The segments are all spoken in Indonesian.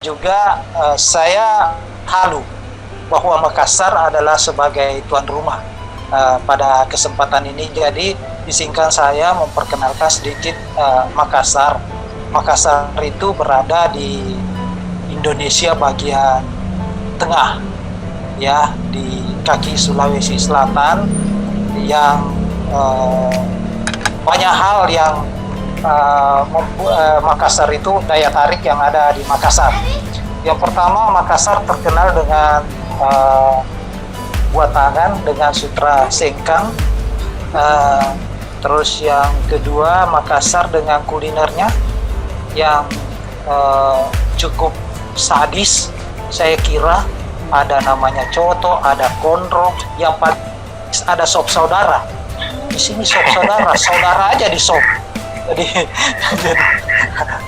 Juga saya halu bahwa Makassar adalah sebagai tuan rumah pada kesempatan ini. Jadi izinkan saya memperkenalkan sedikit Makassar. Makassar itu berada di Indonesia bagian tengah, ya, di kaki Sulawesi Selatan, yang banyak hal yang Makassar itu daya tarik yang ada di Makassar. Yang pertama, Makassar terkenal dengan buat tangan dengan sutra sengkang. Terus yang kedua, Makassar dengan kulinernya yang cukup sadis. Saya kira ada namanya coto, ada kondro, yang paling ada sop saudara. Di sini sop saudara, saudara aja di sop. Jadi,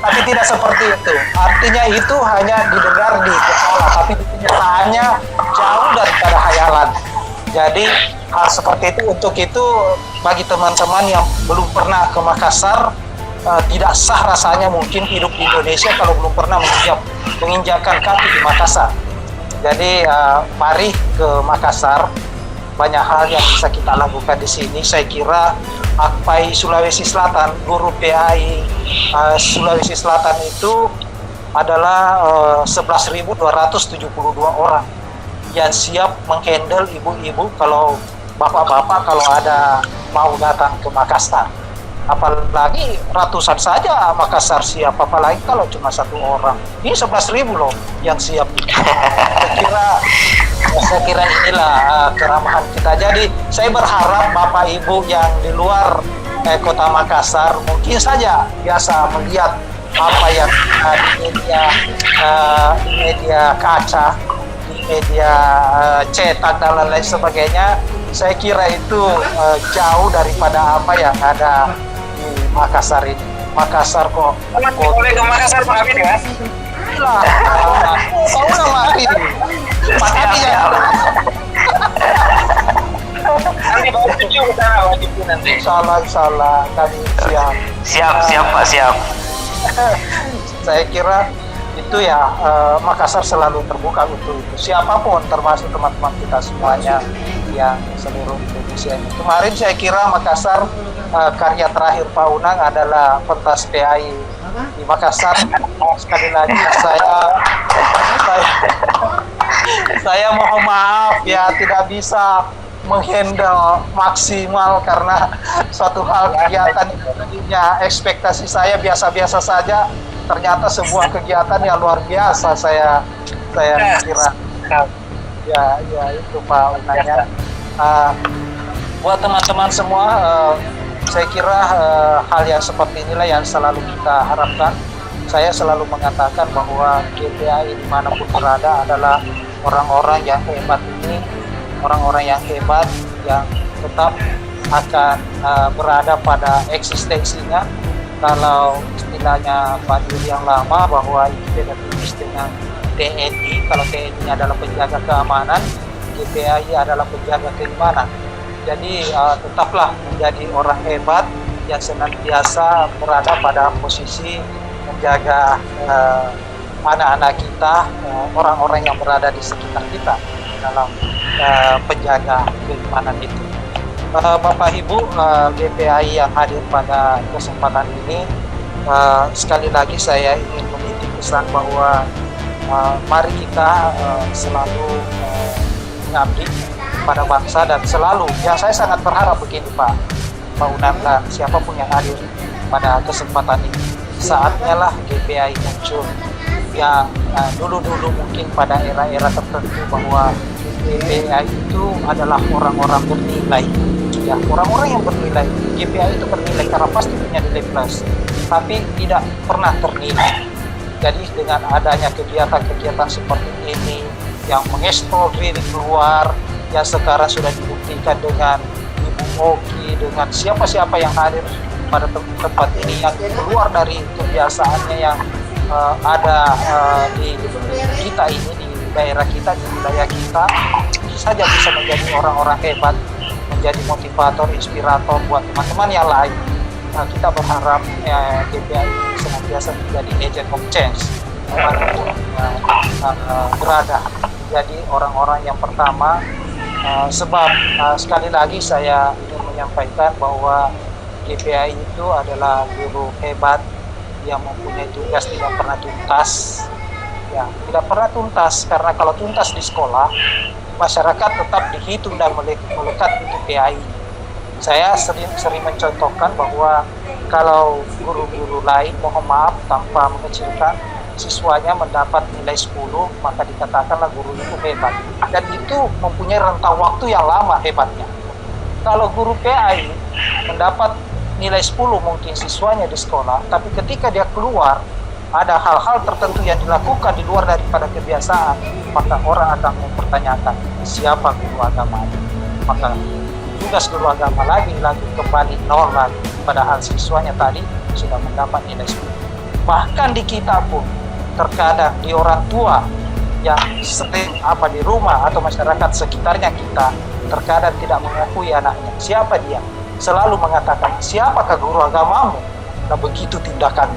tapi tidak seperti itu. Artinya itu hanya didengar di kepala, tapi di kenyataannya jauh daripada khayalan. Jadi hal seperti itu, untuk itu bagi teman-teman yang belum pernah ke Makassar, tidak sah rasanya mungkin hidup di Indonesia kalau belum pernah menginjakkan kaki di Makassar. Jadi mari ke Makassar. Banyak hal yang bisa kita lakukan di sini. Saya kira AKPAI Sulawesi Selatan, guru PAI Sulawesi Selatan itu adalah 11.272 orang yang siap menghandle ibu-ibu kalau bapak-bapak kalau ada mau datang ke Makassar. Apalagi ratusan saja Makassar siap, apalagi kalau cuma satu orang. Ini 11.000 loh yang siap. Saya kira inilah keramahan kita. Jadi saya berharap Bapak Ibu yang di luar kota Makassar mungkin saja biasa melihat apa yang di media kaca, di media cetak dan lain sebagainya. Saya kira itu jauh daripada apa yang ada di Makassar ini. Makassar kok boleh ke Makassar Pak Amin ya? Lah, kau nama ini Pak Amin ya. Nanti bawa video ke sana, wajib nanti. Salah kami Siap Pak, siap. Saya kira itu ya, Makassar selalu terbuka untuk itu, siapapun, termasuk teman-teman kita semuanya yang seluruh Indonesia ini. Kemarin saya kira Makassar, karya terakhir Pak Unang adalah pentas PAI di Makassar. Sekali lagi saya mohon maaf ya, tidak bisa menghandle maksimal karena suatu hal kegiatan yang ekspektasi saya biasa-biasa saja, ternyata sebuah kegiatan yang luar biasa. Saya kira ya itu Pak Unangnya. Buat teman-teman semua, saya kira hal yang seperti inilah yang selalu kita harapkan. Saya selalu mengatakan bahwa GPAI dimanapun berada adalah orang-orang yang hebat ini, orang-orang yang hebat yang tetap akan berada pada eksistensinya. Kalau istilahnya Pak Diri yang lama bahwa itu beda tipis dengan TNI. Kalau TNI adalah penjaga keamanan, GPAI adalah penjaga keimanan. Jadi tetaplah menjadi orang hebat yang senantiasa berada pada posisi menjaga anak-anak kita, orang-orang yang berada di sekitar kita dalam penjaga keimanan itu. Bapak Ibu GPAI yang hadir pada kesempatan ini, sekali lagi saya ingin menitip pesan bahwa mari kita selalu mengabdi pada bangsa, dan selalu, yang saya sangat berharap begini Pak Unang dan siapapun yang hadir pada kesempatan ini, saatnya lah GPAI muncul. Yang dulu-dulu mungkin pada era-era tertentu bahwa GPAI itu adalah orang-orang bernilai, ya, orang-orang yang bernilai. GPAI itu bernilai karena pasti punya nilai plus, tapi tidak pernah ternilai. Jadi dengan adanya kegiatan-kegiatan seperti ini yang mengeksplor diri keluar, yang sekarang sudah dibuktikan dengan Ibu Oki, dengan siapa-siapa yang hadir pada tempat ini, yang keluar dari kebiasaannya yang ada di kita ini, di daerah kita, di wilayah kita, saja bisa menjadi orang-orang hebat, menjadi motivator, inspirator buat teman-teman yang lain. Kita berharap GPAI senantiasa menjadi agent of change tempat untuk berada. Jadi orang-orang yang pertama, sebab sekali lagi saya ingin menyampaikan bahwa GPAI itu adalah guru hebat yang mempunyai tugas tidak pernah tuntas. Ya, tidak pernah tuntas karena kalau tuntas di sekolah, masyarakat tetap dihitung dan melekat di GPAI. Saya sering mencontohkan bahwa kalau guru-guru lain, mohon maaf tanpa mengecilkan, siswanya mendapat nilai 10, maka dikatakanlah guru itu hebat. Dan itu mempunyai rentang waktu yang lama hebatnya. Kalau guru PAI mendapat nilai 10 mungkin siswanya di sekolah, tapi ketika dia keluar, ada hal-hal tertentu yang dilakukan di luar daripada kebiasaan, maka orang akan mempertanyakan siapa guru agama ini. Maka tugas guru agama lagi kembali nol lagi, padahal siswanya tadi sudah mendapat nilai 10. Bahkan di kita pun terkadang di orang tua yang sering di rumah atau masyarakat sekitarnya kita terkadang tidak mengakui anaknya. Siapa dia? Selalu mengatakan, siapakah guru agamamu? Nah, begitu tindakan.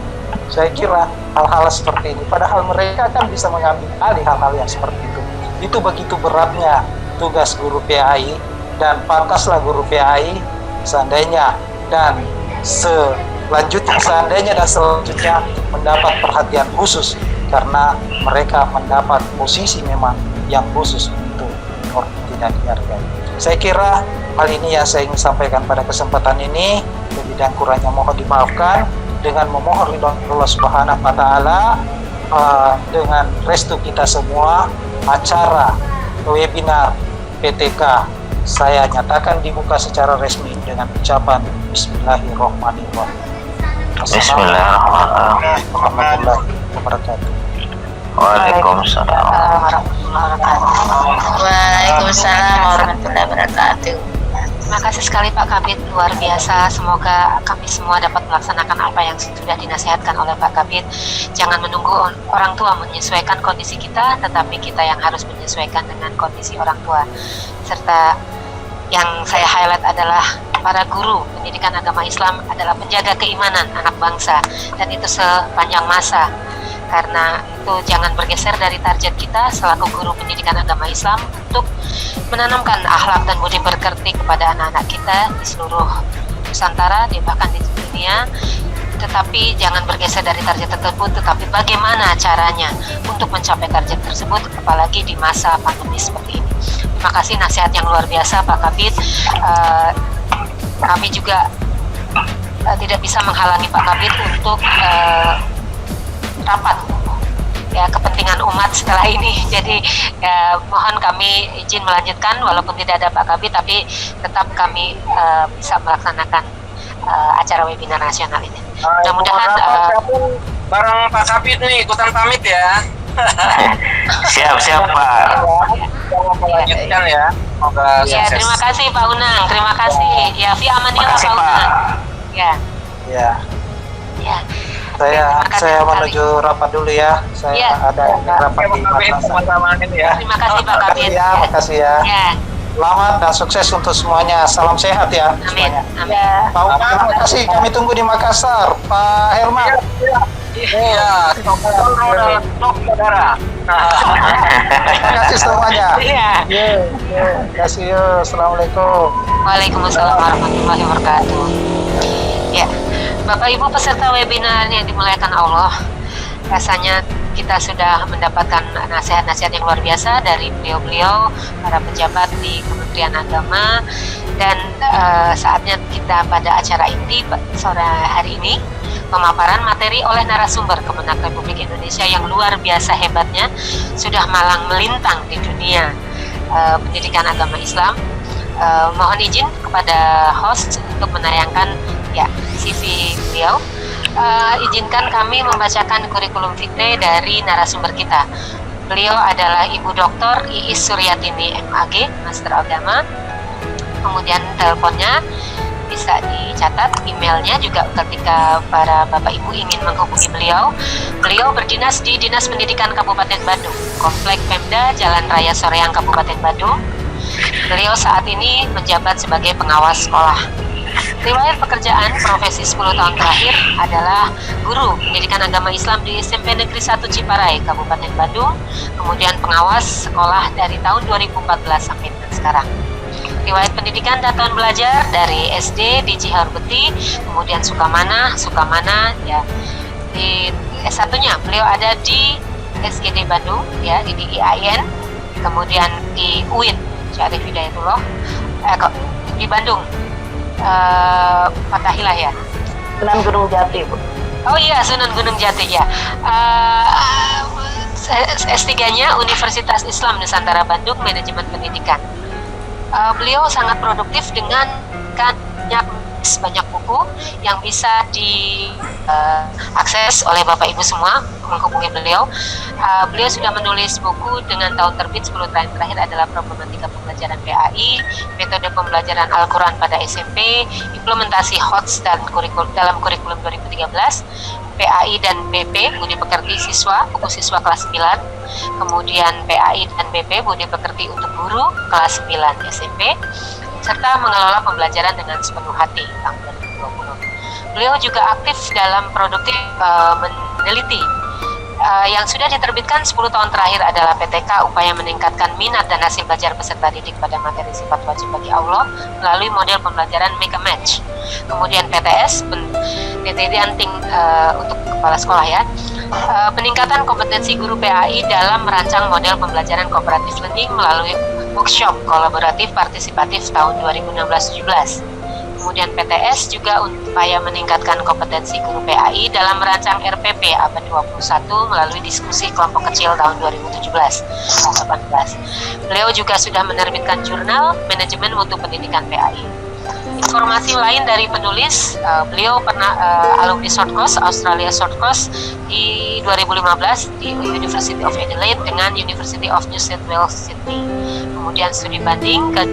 Saya kira hal-hal seperti ini, padahal mereka kan bisa mengambil alih hal-hal yang seperti itu. Itu begitu beratnya tugas guru PAI, dan pantaslah guru PAI seandainya dan selanjutnya mendapat perhatian khusus, karena mereka mendapat posisi memang yang khusus untuk orang tidak dihargai. Saya kira hal ini yang saya ingin sampaikan pada kesempatan ini. Lebih dan kurangnya mohon dimaafkan. Dengan memohon ridho Allah Subhanahu wa Ta'ala, dengan restu kita semua, acara webinar PTK saya nyatakan dibuka secara resmi dengan ucapan Bismillahirrahmanirrahim. Bismillahirrahmanirrahim. Warahmatullahi wabarakatuh. Waalaikumsalam. Waalaikumsalam warahmatullahi wabarakatuh. Terima kasih sekali Pak Kabid, luar biasa. Semoga kami semua dapat melaksanakan apa yang sudah dinasihatkan oleh Pak Kabid. Jangan menunggu orang tua menyesuaikan kondisi kita, tetapi kita yang harus menyesuaikan dengan kondisi orang tua. Serta yang saya highlight adalah para guru pendidikan agama Islam adalah penjaga keimanan anak bangsa, dan itu sepanjang masa. Karena itu jangan bergeser dari target kita selaku guru pendidikan agama Islam untuk menanamkan akhlak dan budi pekerti kepada anak-anak kita di seluruh Nusantara, bahkan di dunia. Tetapi jangan bergeser dari target tersebut, tetapi bagaimana caranya untuk mencapai target tersebut, apalagi di masa pandemi seperti ini. Terima kasih nasihat yang luar biasa Pak Kabid. Kami juga tidak bisa menghalangi Pak Kabid untuk rapat ya kepentingan umat setelah ini. Jadi mohon kami izin melanjutkan walaupun tidak ada Pak Kabid, tapi tetap kami bisa melaksanakan acara webinar nasional ini. Mudah-mudahan bareng Pak Kabid nih ikutan pamit ya. Siap Pak. Melanjutkan ya. Semoga ya, sukses. terima kasih Pak Unang, terima kasih. Ya, fi amanillah Pak Unang. Ya. Ya. Saya menuju rapat dulu ya. Saya ada rapat di Makassar. Terima kasih Pak Kabid. Ya, makasih ya. Selamat dan sukses untuk semuanya. Salam sehat ya. Amin. Amin. Pak Umar, terima kasih. Kami tunggu di Makassar. Pak Herman. Iya. Saudara. Terima kasih semuanya. Iya. Terima kasih. Assalamualaikum. Waalaikumsalam warahmatullahi wabarakatuh. Ya, Bapak Ibu peserta webinar yang dimuliakan Allah, rasanya kita sudah mendapatkan nasihat-nasihat yang luar biasa dari beliau-beliau, para pejabat di Kementerian Agama, dan saatnya kita pada acara inti sore hari ini, pemaparan materi oleh narasumber Kemenak Republik Indonesia yang luar biasa hebatnya, sudah malang melintang di dunia pendidikan agama Islam. Mohon izin kepada host untuk menayangkan CV beliau. Izinkan kami membacakan kurikulum vitae dari narasumber kita. Beliau adalah Ibu Dr. Iis Suryatini MAG, Master Agama. Kemudian teleponnya bisa dicatat, emailnya juga ketika para Bapak Ibu ingin menghubungi beliau. Beliau berdinas di Dinas Pendidikan Kabupaten Bandung, Komplek Pemda Jalan Raya Soreang Kabupaten Bandung. Beliau saat ini menjabat sebagai pengawas sekolah. Riwayat pekerjaan profesi 10 tahun terakhir adalah guru pendidikan agama Islam di SMP Negeri 1 Ciparai, Kabupaten Bandung, kemudian pengawas sekolah dari tahun 2014 sampai dengan sekarang. Riwayat pendidikan dan tahun belajar dari SD di Ciharurbeti, kemudian Sukamana ya. Di S1-nya beliau ada di SGD Bandung ya, di IAIN, kemudian di UIN Syarif Hidayatullah di Bandung, Fathahilah ya. Sunan Gunung Jati, Bu. Oh iya, Sunan Gunung Jati ya. S3-nya Universitas Islam Nusantara Bandung, Manajemen Pendidikan. Beliau sangat produktif dengan banyak buku yang bisa diakses oleh Bapak Ibu semua menghubungi beliau. Beliau sudah menulis buku dengan tahun terbit 10 tahun terakhir adalah Problematika Pembelajaran PAI, Metode Pembelajaran Al-Quran pada SMP, Implementasi HOTS dalam kurikulum 2013, PAI dan BP, Budi Pekerti Siswa, buku siswa kelas 9, kemudian PAI dan BP, Budi Pekerti untuk Guru, kelas 9 SMP, serta mengelola pembelajaran dengan sepenuh hati tahun 2020. Beliau juga aktif dalam produktif meneliti. Yang sudah diterbitkan 10 tahun terakhir adalah PTK, upaya meningkatkan minat dan hasil belajar peserta didik pada materi sifat wajib bagi Allah melalui model pembelajaran Make a Match. Kemudian PTS, penelitian untuk kepala sekolah ya. Peningkatan kompetensi guru PAI dalam merancang model pembelajaran cooperative learning melalui workshop kolaboratif partisipatif tahun 2016-17. Kemudian PTS juga upaya meningkatkan kompetensi guru PAI dalam merancang RPP abad 21 melalui diskusi kelompok kecil tahun 2017-18. Beliau juga sudah menerbitkan jurnal Manajemen Mutu Pendidikan PAI. Informasi lain dari penulis, beliau pernah alumni short course Australia short course di 2015 di University of Adelaide dengan University of New South Wales Sydney. Kemudian studi banding ke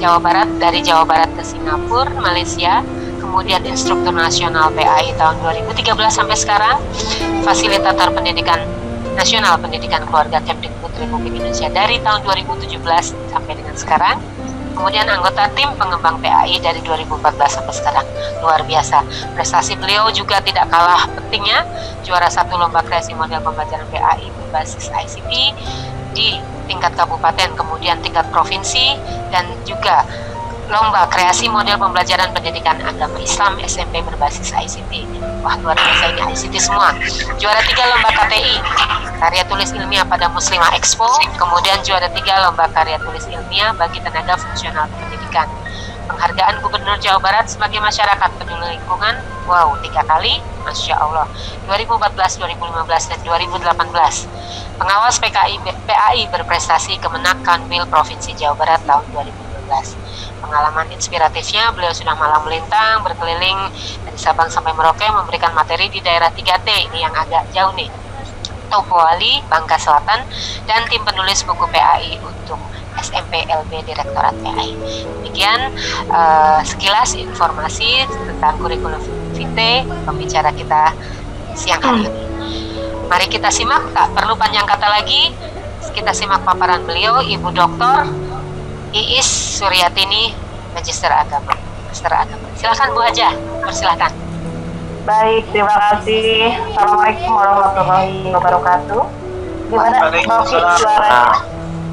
Jawa Barat, dari Jawa Barat ke Singapura, Malaysia. Kemudian instruktur nasional PAI tahun 2013 sampai sekarang, fasilitator pendidikan nasional pendidikan keluarga Kemdikbud Republik Indonesia dari tahun 2017 sampai dengan sekarang. Kemudian anggota tim pengembang PAI dari 2014 sampai sekarang. Luar biasa. Prestasi beliau juga tidak kalah pentingnya, juara 1 lomba kreasi model pembelajaran PAI berbasis ICT di tingkat kabupaten, kemudian tingkat provinsi, dan juga lomba kreasi model pembelajaran pendidikan agama Islam SMP berbasis ICT. Wah, luar biasa ini ICT semua. Juara 3 lomba KTI, karya tulis ilmiah pada Muslimah Expo, kemudian juara 3 lomba karya tulis ilmiah bagi tenaga fungsional pendidikan. Penghargaan Gubernur Jawa Barat sebagai masyarakat peduli lingkungan, wow, 3 kali, Masya Allah, 2014, 2015, dan 2018. Pengawas PAI berprestasi Kemenak Kanwil Provinsi Jawa Barat tahun 2012. Pengalaman inspiratifnya, beliau sudah malang melintang, berkeliling dari Sabang sampai Merauke, memberikan materi di daerah 3T, ini yang agak jauh nih, Topoali, Bangka Selatan, dan tim penulis buku PAI untuk SMP LB Direktorat PAI. Demikian sekilas informasi tentang kurikulum vitae pembicara kita siang hari ini. Mari kita simak, tak perlu panjang kata lagi, kita simak paparan beliau, Ibu Dr. Iis Suryatini, Magister Agama. Silakan Bu Haja, persilahkan. Baik, terima kasih. Assalamualaikum warahmatullahi wabarakatuh. Gimana Mbak Oki suaranya?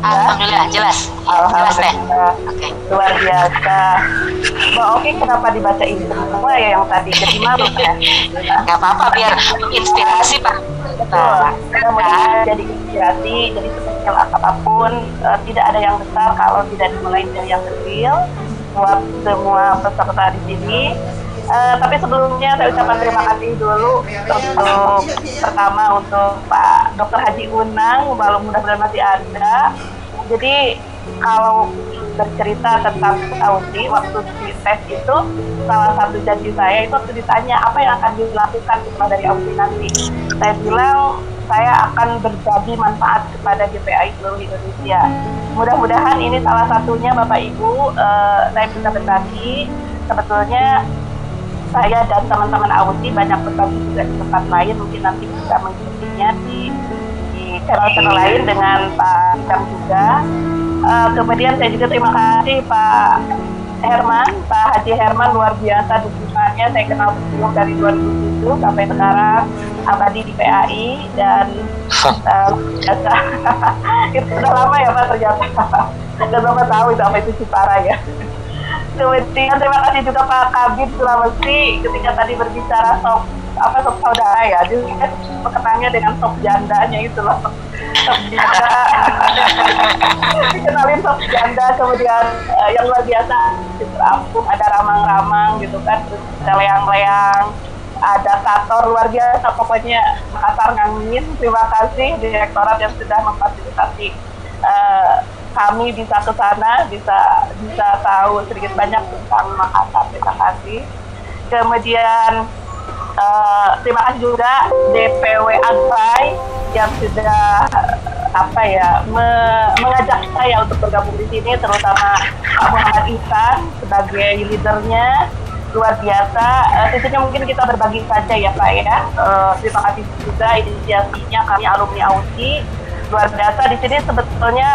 Alhamdulillah, jelas. Jelas deh. Oke. Luar biasa. Mbak Oki kenapa dibacain semua ya yang tadi? Jadi malu ya? Gak apa-apa, biar inspirasi Pak. Mudah-mudahan jadi inspirasi, jadi sekecil apapun, tidak ada yang besar kalau tidak dimulai dari yang kecil buat semua peserta di sini. Tapi sebelumnya saya ucapkan terima kasih dulu untuk pertama untuk Pak Dr. Haji Unang, mudah-mudahan masih ada. Jadi kalau bercerita tentang Ausi, waktu di tes itu salah satu janji saya itu waktu ditanya apa yang akan dilakukan setelah dari Ausi nanti, saya bilang saya akan berbagi manfaat kepada GPAI seluruh Indonesia. Mudah-mudahan ini salah satunya Bapak Ibu, saya bisa berbagi. Sebetulnya saya dan teman-teman Ausi banyak berbagi juga di tempat lain, mungkin nanti bisa mengikutinya di channel-channel lain dengan Pak Jam juga. Kemudian saya juga terima kasih Pak Herman, Pak Haji Herman luar biasa dukungannya. Saya kenal beliau dari 2007 sampai sekarang, abadi di PAI dan biasa. Itu sudah lama ya Pak ternyata. Dan Bapak tahu itu apa itu Cipara ya. Kemudian terima kasih juga Pak Kabit Sulawesi ketika tadi berbicara sop saudara ya. Dia kenangnya dengan sop jandanya itu loh. Sop janda. Dikenalin sop janda, kemudian yang luar biasa ada ramang-ramang gitu kan, terus ada leang-leang, ada kator luar biasa pokoknya. Makassar Ngangin, terima kasih Direktorat yang sudah memfasilitasi kami bisa ke sana, bisa tahu sedikit banyak tentang Makassar. Terima kasih. Kemudian terima kasih juga DPW Agpai yang sudah mengajak saya untuk bergabung di sini, terutama Pak Muhammad Ihsan sebagai leadernya. Luar biasa. Tentunya mungkin kita berbagi saja ya Pak ya. Terima kasih juga inisiasinya kami alumni AUSI. Luar biasa. Di sini sebetulnya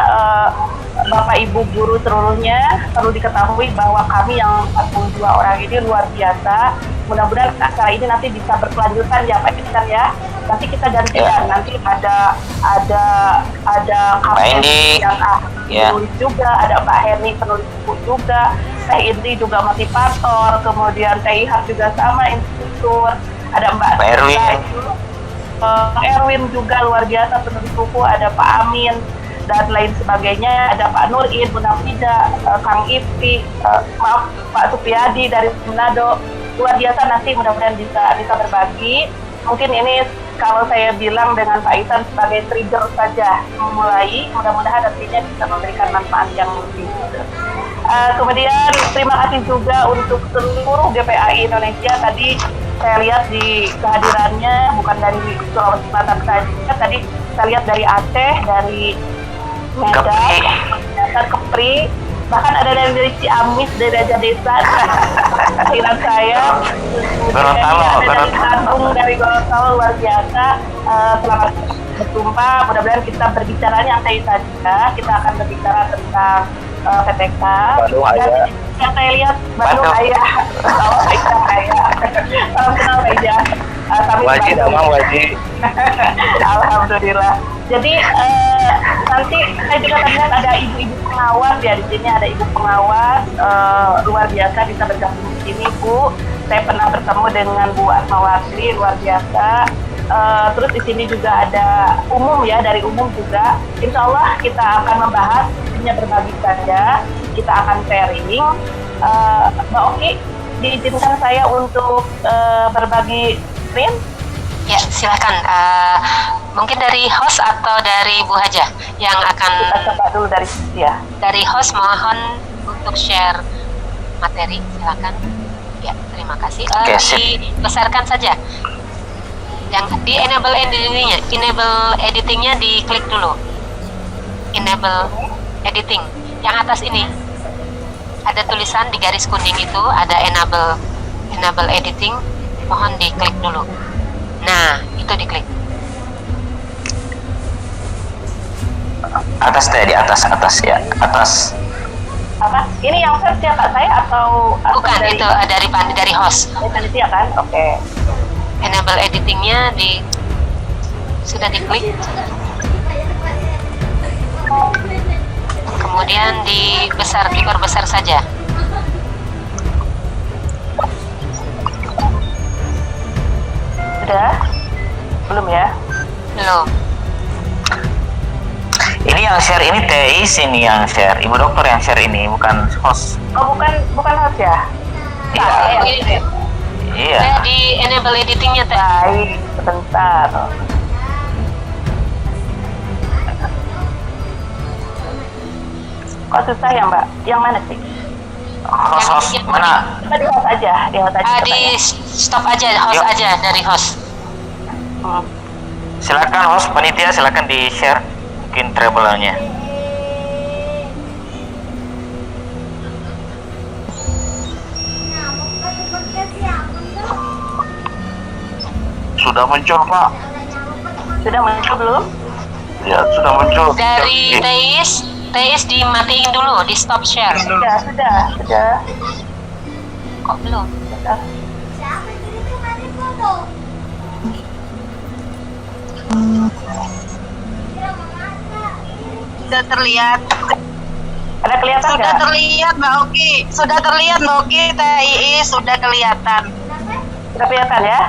Bapak Ibu guru seluruhnya perlu diketahui bahwa kami yang 42 orang ini luar biasa. Mudah-mudahan acara ini nanti bisa berkelanjutan ya Pak Ihsan ya. Nanti kita gantian. Nanti ada Indi yang penulis juga, ada Pak Herni penulis buku juga, Teh Indi juga motivator, kemudian Teh Ihab juga sama instruktur, ada Mbak Erwin. Erwin juga luar biasa penulis buku, ada Pak Amin dan lain sebagainya, ada Pak Nurin, Bu Nafida, Kang Ifti, Pak Supiadi dari Manado. Luar biasa, nanti mudah-mudahan bisa berbagi. Mungkin ini kalau saya bilang dengan Pak Ihsan sebagai trigger saja memulai, mudah-mudahan nantinya bisa memberikan manfaat yang lebih. Kemudian terima kasih juga untuk seluruh GPAI Indonesia. Tadi saya lihat di kehadirannya bukan dari Sulawesi Selatan saja, tadi saya lihat dari Aceh, dari Medan, Kepri, bahkan ada dari Ciamis, dari Raja Desa, akhiran saya, dari Bandung, dari Gorontalo, luar biasa. Selamat berjumpa, mudah-mudahan kita berbicara nyantai saja. Kita akan berbicara tentang PTK. Bandung Ayah. Yang saya lihat Bandung Ayah, salam Ayah, salam kenal Ayah. Wajib, Amang wajib. Alhamdulillah. Jadi nanti saya juga lihat ada ibu-ibu pengawas ya di sini, ada ibu pengawas luar biasa bisa bergabung di sini Bu. Saya pernah bertemu dengan Bu Asmawati, luar biasa. Terus di sini juga ada umum ya, dari umum juga. Insya Allah kita akan membahas, hanya berbagi saja, kita akan sharing. Mbak Oki, diizinkan saya untuk berbagi screen? Ya, silakan. Mungkin dari host atau dari Bu Haja yang akan. Kita coba dulu dari sisi ya. Dari host mohon untuk share materi, silakan. Ya, terima kasih. Dibesarkan saja. Yang di enable editingnya diklik dulu. Enable editing. Yang atas ini ada tulisan di garis kuning itu ada enable editing. Mohon diklik dulu. Nah, itu diklik. Atas deh, di atas ya, atas. Apa? Ini yang search ya Kak saya atau Bukan, dari, itu dari host. Dari panitia kan? Oke. Enable editingnya sudah diklik. Kemudian diperbesar saja. Sudah? Belum ya? Belum. Ini yang share ini Teis, ini yang share Ibu Dokter yang share ini, bukan host. Oh bukan host ya? Iya. Iya. Saya di enable editingnya teh. Baik, sebentar. Kok susah ya Mbak? Yang mana sih? Host mana? Coba di host aja, Di stop aja, host Yuk. aja dari host. Silakan host panitia, silakan di share mungkin travelernya. Sudah muncul Pak. Sudah muncul belum? Ya sudah muncul. Dari Teis TIS dimatiin dulu, di stop share. Sudah. Kok belum? Sudah. Sudah terlihat. Ada kelihatan Sudah nggak? terlihat Mbak Oki. Sudah terlihat Mbak Oki. TII sudah kelihatan. Sudah kelihatan ya?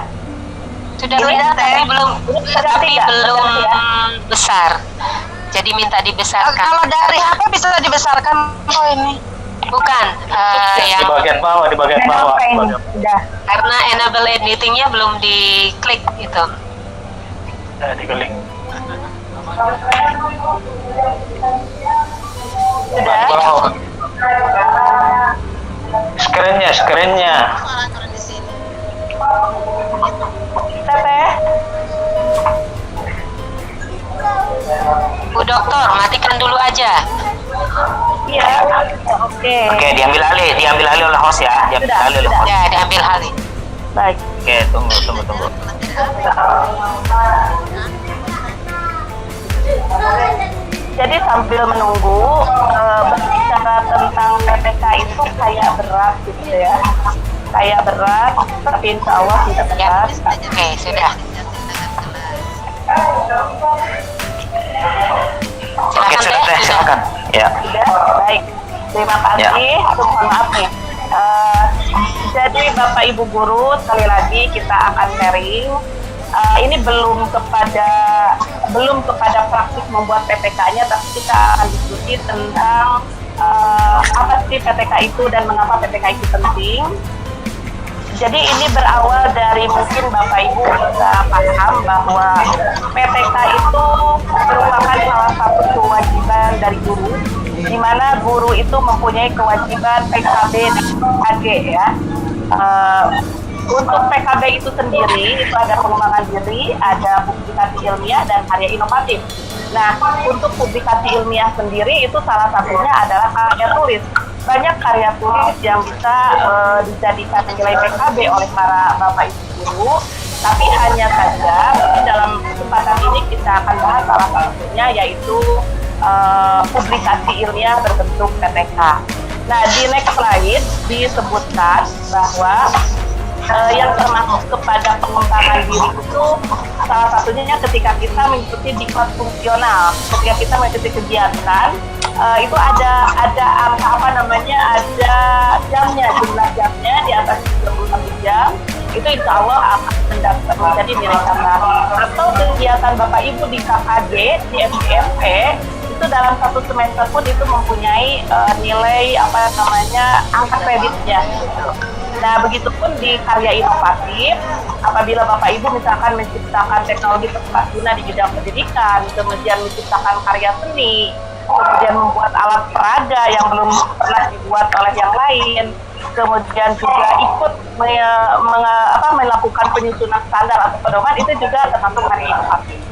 Sudah Ini lihat, Teh. tapi belum, Sudah tapi tidak? belum Sudah besar. Jadi minta dibesarkan. Kalau dari HP bisa dibesarkan. Oh ini. Bukan, Di yang bagian bawah, di bagian bawah. Sudah. karena enable editingnya belum diklik gitu. Diklik. Sudah. Bawah. Screen-nya. Teteh. Bu Dokter, matikan dulu aja. Iya. Oke. Oke, diambil alih oleh host ya. Diambil Sudah, alih oleh sudah. host. Ya, diambil alih. Baik. Oke, tunggu. Jadi sambil menunggu berbicara tentang PPK itu kayak berat gitu ya. Kayak berat, tapi insya Allah tidak Ya, berat. oke, sudah. Oke, Silakan sudah Teh, Teh, silakan. Ya. Sudah, baik. Terima kasih. Aku mohon maaf nih. Jadi Bapak Ibu guru, sekali lagi kita akan sharing. Ini belum kepada praktik membuat PPK-nya, tapi kita akan diskusi tentang apa sih PPK itu dan mengapa PPK itu penting. Jadi ini berawal dari mungkin Bapak Ibu bisa paham bahwa PPK itu merupakan salah satu kewajiban dari guru, di mana guru itu mempunyai kewajiban PKB dan PKG ya. Untuk PKB itu sendiri itu ada pengembangan diri, ada publikasi ilmiah dan karya inovatif. Nah, untuk publikasi ilmiah sendiri itu salah satunya adalah karya tulis. Banyak karya tulis yang bisa dijadikan nilai PKB oleh para Bapak Ibu guru, tapi hanya saja dalam kesempatan ini kita akan bahas salah satunya yaitu publikasi ilmiah berbentuk PPK. Nah, di next slide disebutkan bahwa yang termasuk kepada pengembangan diri itu salah satunya ketika kita mengikuti diklat fungsional, ketika kita mengikuti kegiatan itu ada ada jamnya, jumlah jamnya di atas 31 jam, itu insya Allah akan menjadi nilai tambah. Atau kegiatan Bapak Ibu di KKD, di FGMP, itu dalam satu semester pun itu mempunyai nilai angka kreditnya. Nah, begitupun di karya inovatif, apabila Bapak Ibu misalkan menciptakan teknologi tepat guna di bidang pendidikan, kemudian menciptakan karya seni, kemudian membuat alat peraga yang belum pernah dibuat oleh yang lain, kemudian juga ikut melakukan penyusunan standar atau pedoman, itu juga termasuk karya inovatif.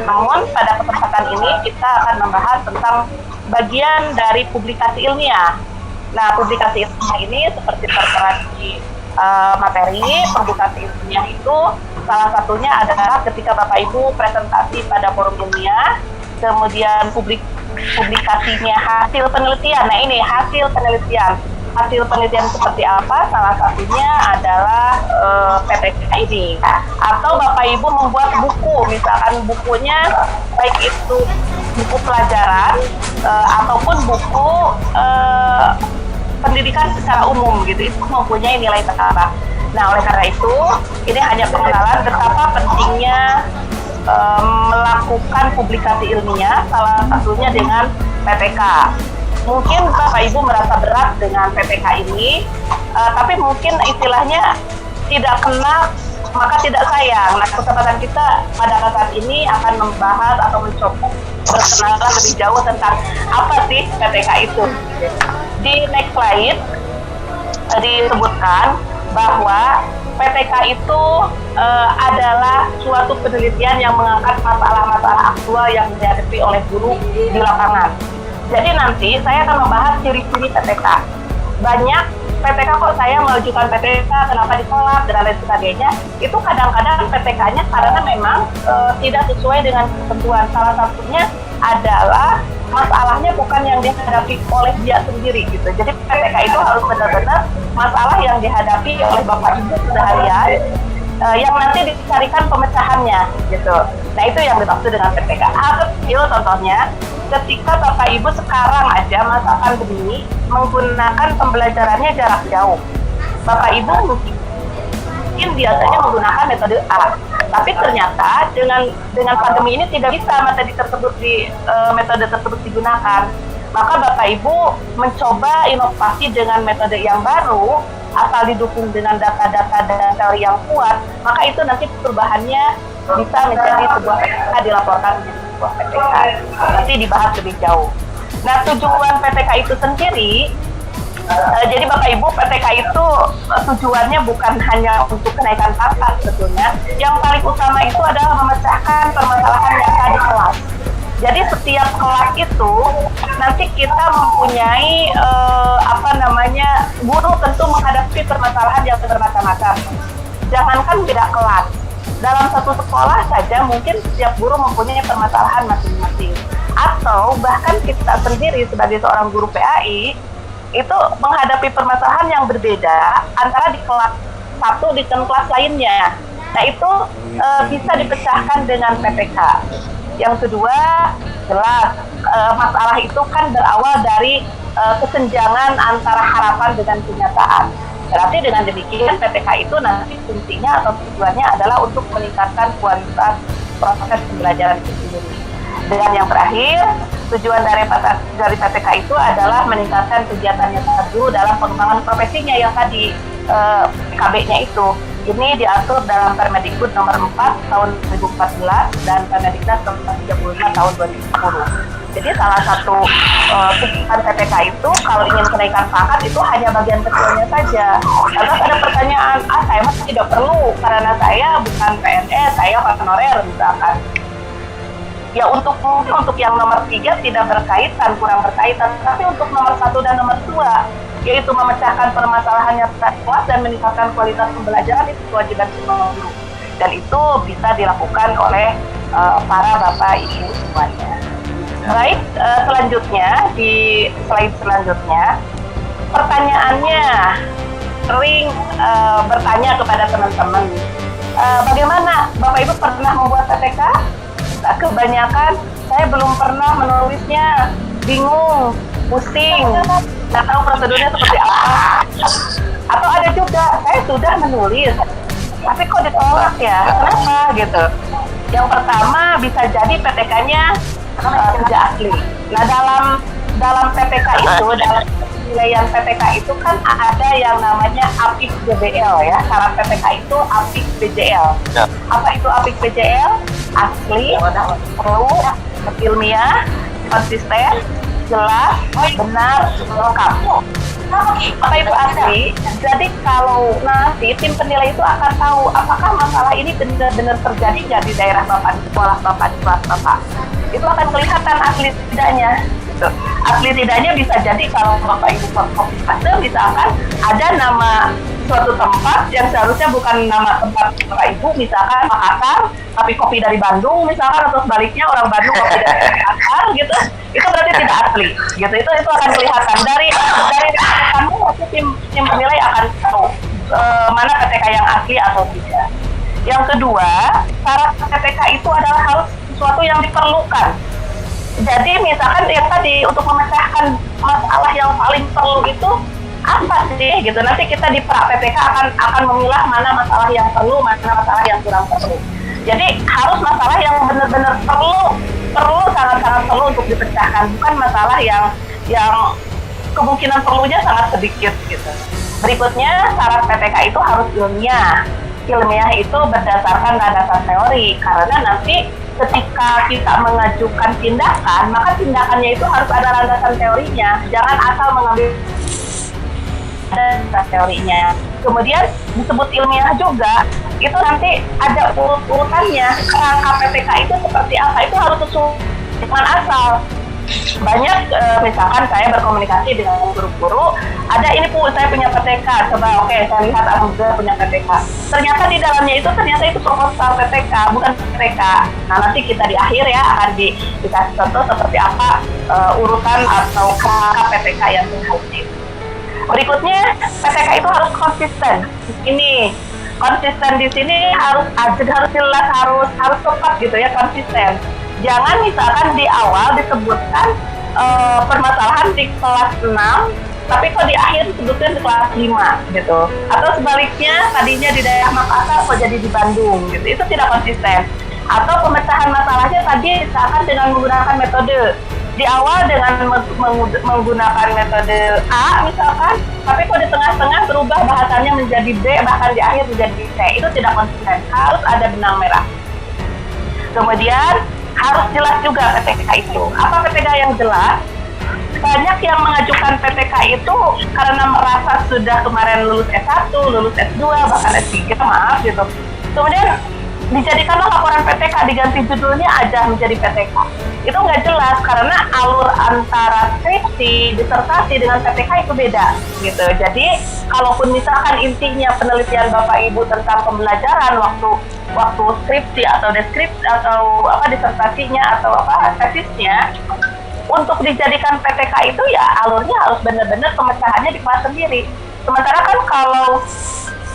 Namun pada kesempatan ini kita akan membahas tentang bagian dari publikasi ilmiah. Nah, publikasi ilmiah ini seperti tertera di materi, publikasi ilmiah itu salah satunya adalah ketika Bapak Ibu presentasi pada forum ilmiah, kemudian publikasinya hasil penelitian. Nah, ini hasil penelitian. Hasil penelitian seperti apa? Salah satunya adalah PPK ini. Atau Bapak Ibu membuat buku, misalkan bukunya baik itu buku pelajaran ataupun buku pendidikan secara umum gitu, itu mempunyai nilai tambah. Nah, oleh karena itu ini hanya pengenalan betapa pentingnya melakukan publikasi ilmiah, salah satunya dengan PPK. Mungkin Bapak Ibu merasa berat dengan PPK ini, tapi mungkin istilahnya tidak kenal maka tidak sayang. Nah, kesempatan kita pada saat ini akan membahas atau mencoba berkenalan lebih jauh tentang apa sih PPK itu. Di next slide disebutkan bahwa PPK itu adalah suatu penelitian yang mengangkat masalah-masalah aktual yang dihadapi oleh guru di lapangan. Jadi nanti saya akan membahas ciri-ciri PPK. Banyak PPK kok saya mengajukan PPK, kenapa ditolak, dan lain sebagainya. Itu kadang-kadang PPK-nya karena memang tidak sesuai dengan ketentuan. Salah satunya adalah masalahnya bukan yang dihadapi oleh dia sendiri gitu. Jadi PTK itu harus benar-benar masalah yang dihadapi oleh Bapak Ibu seharian, yang nanti dicarikan pemecahannya gitu. Nah itu yang dimaksud dengan PTK. Kecil contohnya, ketika Bapak Ibu sekarang aja masa pandemi menggunakan pembelajarannya jarak jauh, Bapak Ibu mungkin biasanya menggunakan metode A, tapi ternyata dengan pandemi ini tidak bisa metode tersebut digunakan. Maka Bapak Ibu mencoba inovasi dengan metode yang baru, asal didukung dengan data-data dan teori yang kuat, maka itu nanti perubahannya bisa menjadi sebuah PTK, dilaporkan menjadi sebuah PTK. Nanti dibahas lebih jauh. Nah, tujuan PTK itu sendiri, jadi Bapak Ibu, PTK itu tujuannya bukan hanya untuk kenaikan pangkat sebetulnya. Yang paling utama itu adalah memecahkan permasalahan yang ada di kelas. Jadi setiap kelas itu nanti kita mempunyai guru tentu menghadapi permasalahan yang bermacam-macam. Jangankan beda kelas, dalam satu sekolah saja mungkin setiap guru mempunyai permasalahan masing-masing. Atau bahkan kita sendiri sebagai seorang guru PAI itu menghadapi permasalahan yang berbeda antara di kelas satu dengan kelas lainnya. Nah itu bisa dipecahkan dengan PTK. Yang kedua, jelas masalah itu kan berawal dari kesenjangan antara harapan dengan kenyataan. Berarti dengan demikian PTK itu nanti fungsinya atau tujuannya adalah untuk meningkatkan kualitas proses pembelajaran itu sendiri. Dan yang terakhir, tujuan dari PTK itu adalah meningkatkan kegiatannya guru dalam pengembangan profesinya yang tadi PKB-nya itu. Ini diatur dalam Permendikbud nomor 4 tahun 2014 dan Permendiknas nomor 35 tahun 2010. Jadi salah satu tujuan PTK itu kalau ingin kenaikan pangkat itu hanya bagian kecilnya saja. Lantas ada pertanyaan, saya masih tidak perlu karena saya bukan PNS, saya honorer misalkan. Ya untuk yang nomor 3 tidak berkaitan, kurang berkaitan, tapi untuk nomor 1 dan nomor 2, yaitu memecahkan permasalahannya kelas dan meningkatkan kualitas pembelajaran, itu kewajiban semua guru. Dan itu bisa dilakukan oleh para Bapak Ibu semuanya. Baik, selanjutnya di slide selanjutnya, pertanyaannya sering bertanya kepada teman-teman, bagaimana Bapak Ibu pernah membuat PTK? Nah, kebanyakan saya belum pernah menulisnya, bingung, pusing, nggak tahu prosedurnya seperti apa. Atau ada juga, saya sudah menulis, tapi kok ditolak ya? Kenapa gitu? Yang pertama bisa jadi PTK-nya tidak asli. Nah dalam PTK itu, dalam penilaian PTK itu kan ada yang namanya APIK BJL ya. Syarat PTK itu APIK BJL. Apa itu APIK BJL? Asli, perlu, ilmiah, konsisten, jelas, benar, lengkap. Apa itu asli? Jadi kalau nanti tim penilai itu akan tahu apakah masalah ini benar-benar terjadi nggak di daerah Bapak, di sekolah Bapak, di kelas Bapak. Itu akan kelihatan asli tidaknya. Gitu. Asli tidaknya bisa jadi kalau Bapak Ibu fotokopi misalkan ada nama suatu tempat yang seharusnya bukan nama tempat Bapak Ibu, misalkan Makassar, tapi kopi dari Bandung misalkan, atau sebaliknya orang Bandung kopi dari Makassar gitu, itu berarti tidak asli gitu. Itu akan kelihatan dari kamu, nanti tim penilai akan tahu mana PTK yang asli atau tidak. Yang kedua, syarat PTK itu adalah harus sesuatu yang diperlukan. Jadi misalkan yang tadi untuk memecahkan masalah yang paling perlu itu apa sih gitu, nanti kita di pra PTK akan memilah mana masalah yang perlu, mana masalah yang kurang perlu. Jadi harus masalah yang benar-benar perlu sangat-sangat perlu untuk dipecahkan, bukan masalah yang kemungkinan perlunya sangat sedikit gitu. Berikutnya, syarat PTK itu harus ilmiah. Ilmiah itu berdasarkan landasan teori, karena nanti ketika kita mengajukan tindakan, maka tindakannya itu harus ada landasan teorinya. Jangan asal mengambil dan teorinya. Kemudian disebut ilmiah juga, itu nanti ada urutannya. Kerangka PTK itu seperti apa, itu harus sesuai dengan asal. Banyak misalkan saya berkomunikasi dengan guru-guru, ada ini Bu, saya punya PTK, coba oke, saya lihat Abuza punya PTK. Ternyata di dalamnya itu proposal PTK, bukan PTK. Nah nanti kita di akhir ya akan dikasih contoh seperti apa urutan atau kakak PTK yang berhasil. Berikutnya, PTK itu harus konsisten. Ini konsisten di sini harus jelas, harus tepat gitu ya, konsisten. Jangan misalkan di awal disebutkan permasalahan di kelas 6, tapi kok di akhir disebutkan di kelas 5 gitu. Atau sebaliknya, tadinya di daerah Makassar kok jadi di Bandung gitu. Itu tidak konsisten. Atau pemecahan masalahnya tadi misalkan dengan menggunakan metode di awal dengan menggunakan metode A misalkan, tapi kok di tengah-tengah berubah bahasanya menjadi B, bahkan di akhir menjadi C. Itu tidak konsisten. Harus ada benang merah. Kemudian harus jelas juga PTK itu. Apa PTK yang jelas? Banyak yang mengajukan PTK itu karena merasa sudah kemarin lulus S1, lulus S2, bahkan S3, maaf gitu. Kemudian dijadikanlah laporan PTK, diganti judulnya aja menjadi PTK. Itu nggak jelas karena alur antara skripsi, disertasi dengan PTK itu beda gitu. Jadi kalaupun misalkan intinya penelitian Bapak Ibu tentang pembelajaran waktu skripsi atau deskripsi atau disertasinya atau tesisnya, untuk dijadikan PTK itu ya alurnya harus benar-benar pemecahannya di kelas sendiri. Sementara kan kalau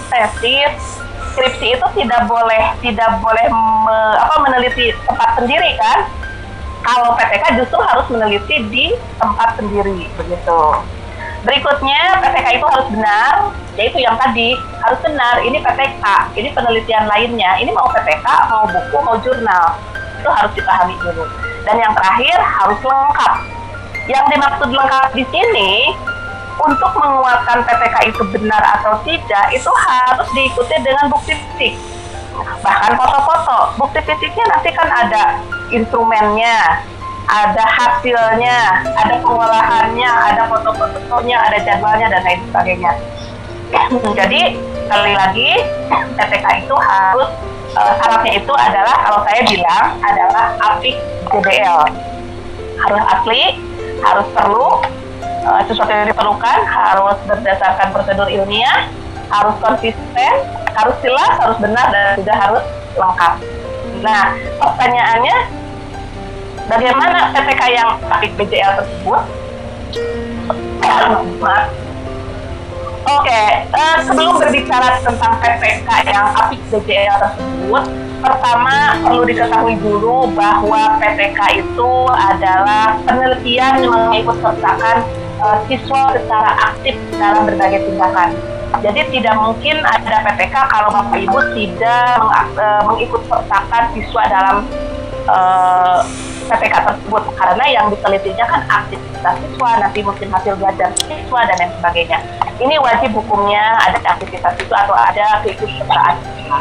tesis, skripsi itu tidak boleh meneliti tempat sendiri kan. Kalau PTK justru harus meneliti di tempat sendiri begitu. Berikutnya PTK itu harus benar, yaitu yang tadi harus benar. Ini PTK, ini penelitian lainnya. Ini mau PTK, mau buku, mau jurnal, itu harus dipahami dulu. Dan yang terakhir harus lengkap. Yang dimaksud lengkap di sini, untuk menguatkan PTK itu benar atau tidak, itu harus diikuti dengan bukti fisik. Bahkan foto-foto. Bukti fisiknya nanti kan ada instrumennya, ada hasilnya, ada pengolahannya, ada foto-fotonya, ada jadwalnya, dan lain sebagainya. Jadi, sekali lagi, PTK itu harus, syaratnya itu adalah, kalau saya bilang, adalah apik GDL. Harus asli, harus perlu, sesuatu yang diperlukan, harus berdasarkan prosedur ilmiah, harus konsisten, harus jelas, harus benar, dan juga harus lengkap. Nah, pertanyaannya, bagaimana PTK yang apik BJL tersebut? Oke, sebelum berbicara tentang PTK yang apik BJL tersebut, pertama perlu diketahui dulu bahwa PTK itu adalah penelitian yang mengikutsertakan siswa secara aktif dalam berbagai tindakan. Jadi tidak mungkin ada PTK kalau Bapak Ibu tidak mengikutsertakan siswa dalam PTK tersebut, karena yang ditelitinya kan aktivitas siswa, nanti mungkin hasil belajar siswa dan lain sebagainya. Ini wajib hukumnya ada aktivitas siswa atau ada keikutsertaan siswa.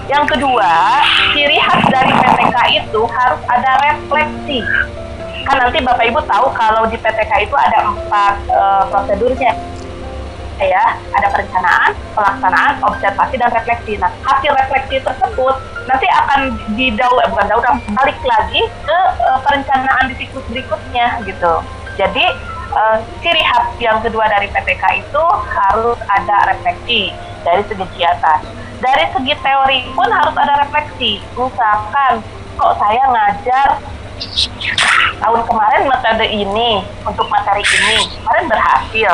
Yang kedua, ciri khas dari PTK itu harus ada refleksi. Kan nanti Bapak Ibu tahu kalau di PTK itu ada 4 prosedurnya, ya, ada perencanaan, pelaksanaan, observasi, dan refleksi. Nah, hasil refleksi tersebut nanti akan balik lagi ke perencanaan di siklus berikutnya gitu. Jadi ciri khas yang kedua dari PTK itu harus ada refleksi dari segi kegiatan. Dari segi teori pun harus ada refleksi. Misalkan, kok saya ngajar tahun kemarin metode ini untuk materi ini, kemarin berhasil,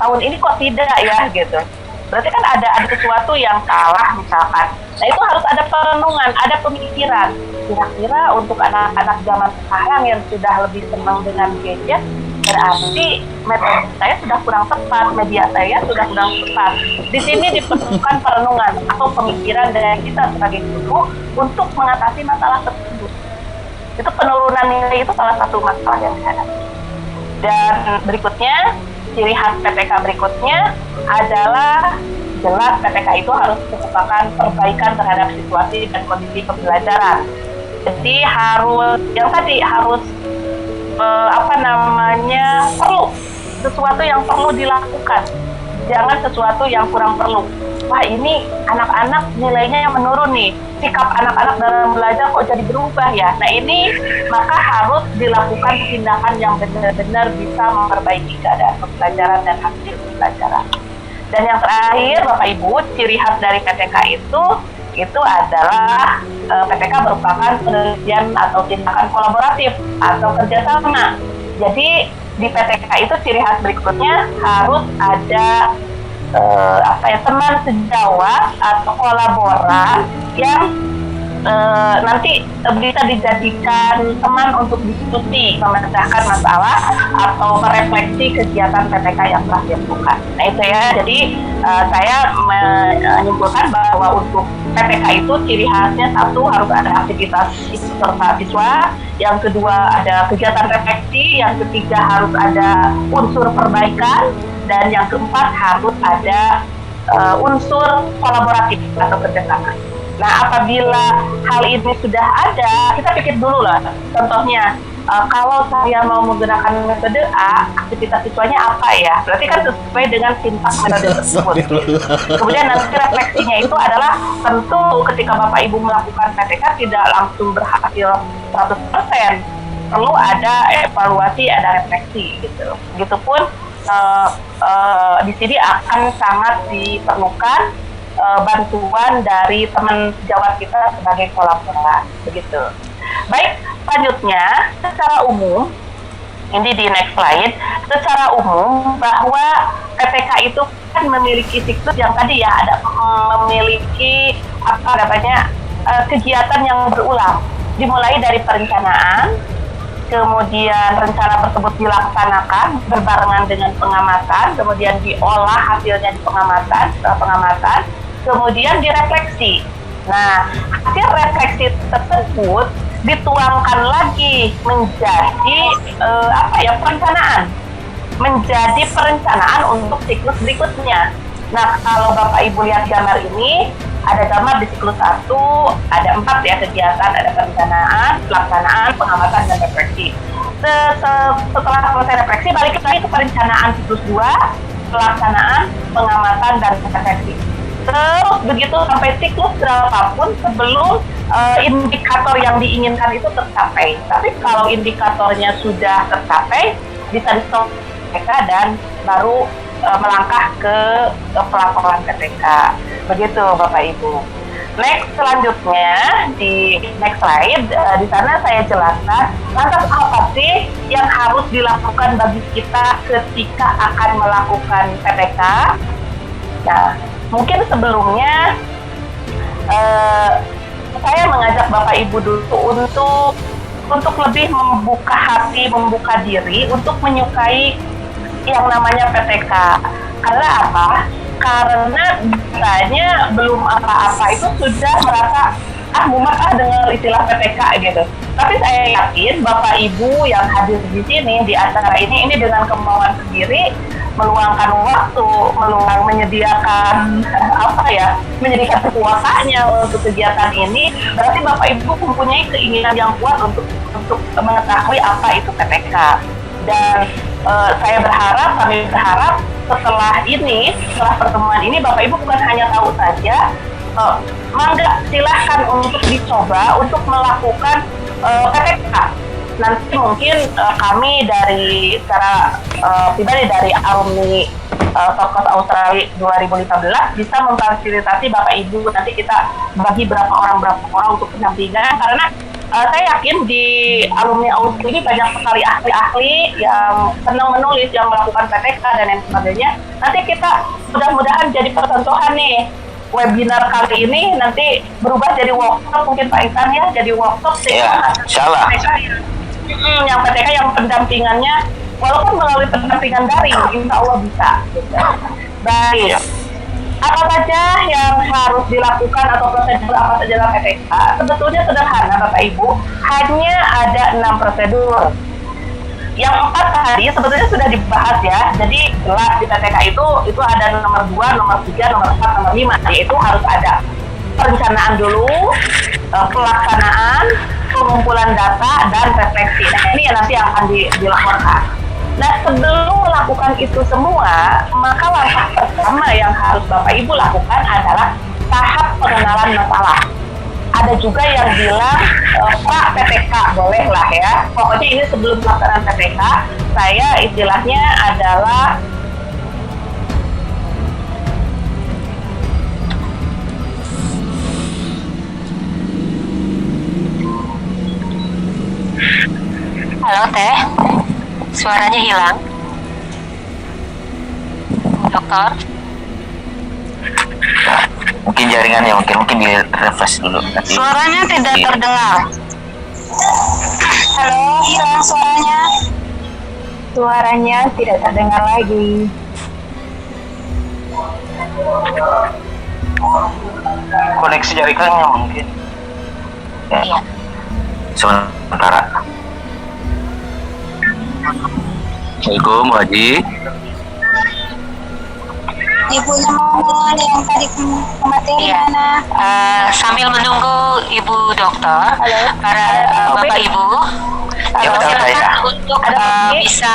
tahun ini kok tidak ya gitu. Berarti kan ada sesuatu yang salah misalkan. Nah, itu harus ada perenungan, ada pemikiran. Kira-kira untuk anak-anak zaman sekarang yang sudah lebih senang dengan gadget, berarti metode saya sudah kurang tepat, media saya sudah kurang tepat. Di sini diperlukan perenungan atau pemikiran dari kita sebagai guru untuk mengatasi masalah tersebut. Itu penurunan nilai itu salah satu masalah yang dihadapi. Dan berikutnya, ciri khas PTK berikutnya adalah jelas PTK itu harus merupakan perbaikan terhadap situasi dan kondisi pembelajaran. Jadi harus, yang tadi harus perlu sesuatu yang perlu dilakukan, jangan sesuatu yang kurang perlu. Wah, ini anak-anak nilainya yang menurun nih, sikap anak-anak dalam belajar kok jadi berubah ya. Nah, ini maka harus dilakukan tindakan yang benar-benar bisa memperbaiki keadaan pembelajaran dan hasil pembelajaran. Dan yang terakhir, Bapak Ibu, ciri khas dari PTK itu itu adalah PPK merupakan penelitian atau tindakan kolaboratif atau kerjasama. Jadi di PTK itu ciri khas berikutnya harus ada teman sejawat atau kolaboran yang nanti bisa dijadikan teman untuk diskusi, memecahkan masalah atau merefleksi kegiatan PPK yang telah dilakukan. Nah itu ya, jadi saya menyimpulkan bahwa untuk PPK itu ciri khasnya satu harus ada aktivitas serta siswa, yang kedua ada kegiatan refleksi, yang ketiga harus ada unsur perbaikan, dan yang keempat harus ada unsur kolaboratif atau kerjasama. Nah, apabila hal ini sudah ada, kita pikir dulu lah. Contohnya, kalau saya mau menggunakan metode A, aktivitas siswanya apa ya? Berarti kan sesuai dengan sintaks metode tersebut. Kemudian nanti refleksinya itu adalah tentu ketika Bapak Ibu melakukan PTK tidak langsung berhasil 100%. Perlu ada evaluasi, ada refleksi gitu. Begitupun di sini akan sangat diperlukan bantuan dari teman sejawat kita sebagai kolaborator, begitu. Baik, selanjutnya secara umum, ini di next slide, secara umum bahwa PPK itu kan memiliki siklus yang tadi ya ada memiliki kegiatan yang berulang, dimulai dari perencanaan, kemudian rencana tersebut dilaksanakan berbarengan dengan pengamatan, kemudian diolah hasilnya di pengamatan, kemudian direfleksi. Nah, hasil refleksi tersebut dituangkan lagi menjadi perencanaan, menjadi perencanaan untuk siklus berikutnya. Nah, kalau Bapak Ibu lihat gambar ini, ada gambar di siklus 1, ada 4 ya kegiatan, ada perencanaan, pelaksanaan, pengamatan, dan refleksi. Setelah selesai refleksi, balik lagi ke perencanaan siklus 2, pelaksanaan, pengamatan, dan refleksi. Terus begitu sampai siklus berapapun sebelum indikator yang diinginkan itu tercapai. Tapi kalau indikatornya sudah tercapai, bisa di-stop PPK dan baru melangkah ke pelaporan PPK. Begitu Bapak Ibu. Next, selanjutnya di next slide, di sana saya jelaskan lantas apa sih yang harus dilakukan bagi kita ketika akan melakukan PPK. Nah, mungkin sebelumnya saya mengajak Bapak Ibu dulu untuk lebih membuka hati, membuka diri untuk menyukai yang namanya PTK. Karena apa? Karena biasanya belum apa-apa itu sudah merasa mumet dengar istilah PTK gitu. Tapi saya yakin Bapak Ibu yang hadir di sini di acara ini dengan kemauan sendiri meluangkan waktu, menyediakan menyediakan kekuasaannya untuk kegiatan ini, berarti Bapak Ibu mempunyai keinginan yang kuat untuk mengetahui apa itu PTK. Dan kami berharap setelah pertemuan ini Bapak Ibu bukan hanya tahu saja, mangga silahkan untuk dicoba untuk melakukan PTK. Nanti mungkin kami dari secara pribadi dari alumni Topkos Australia 2015 bisa memfasilitasi Bapak Ibu, nanti kita bagi berapa orang untuk pendampingan, karena saya yakin di alumni Australia ini banyak sekali ahli-ahli yang senang menulis, yang melakukan PTK dan lain sebagainya. Nanti kita mudah-mudahan jadi percontohan nih, webinar kali ini nanti berubah jadi workshop, mungkin Pak Ihsan ya, jadi workshop insyaallah. Yang PTK yang pendampingannya walaupun melalui pendampingan daring, insya Allah bisa. Baik, apa saja yang harus dilakukan atau prosedur apa saja dalam PTK? Sebetulnya sederhana Bapak Ibu, hanya ada 6 prosedur. Yang 4 tadi sebetulnya sudah dibahas ya. Jadi jelas di PTK itu ada nomor 2, nomor 3, nomor 4, nomor 5, yaitu harus ada perencanaan dulu, pelaksanaan, pengumpulan data, dan refleksi. Nah, ini yang nanti akan dilaporkan. Nah, sebelum melakukan itu semua, maka langkah pertama yang harus Bapak Ibu lakukan adalah tahap pengenalan masalah. Ada juga yang bilang, Pak, PTK, boleh lah ya. Pokoknya ini sebelum pelaksanaan PTK, saya istilahnya adalah Halo Teh, suaranya hilang. Dokter, Mungkin jaringannya, mungkin di refresh dulu. Nanti Suaranya tidak terdengar. Halo, hilang suaranya. Suaranya tidak terdengar lagi. koneksi jaringannya mungkin. Ya, iya. sementara. Assalamualaikum, Bu Haji. Ibunya mau yang tadi kematian Iya. mana? Sambil menunggu Ibu Dokter, para Bapak Ibu, Ya, betul, silakan saya. untuk bisa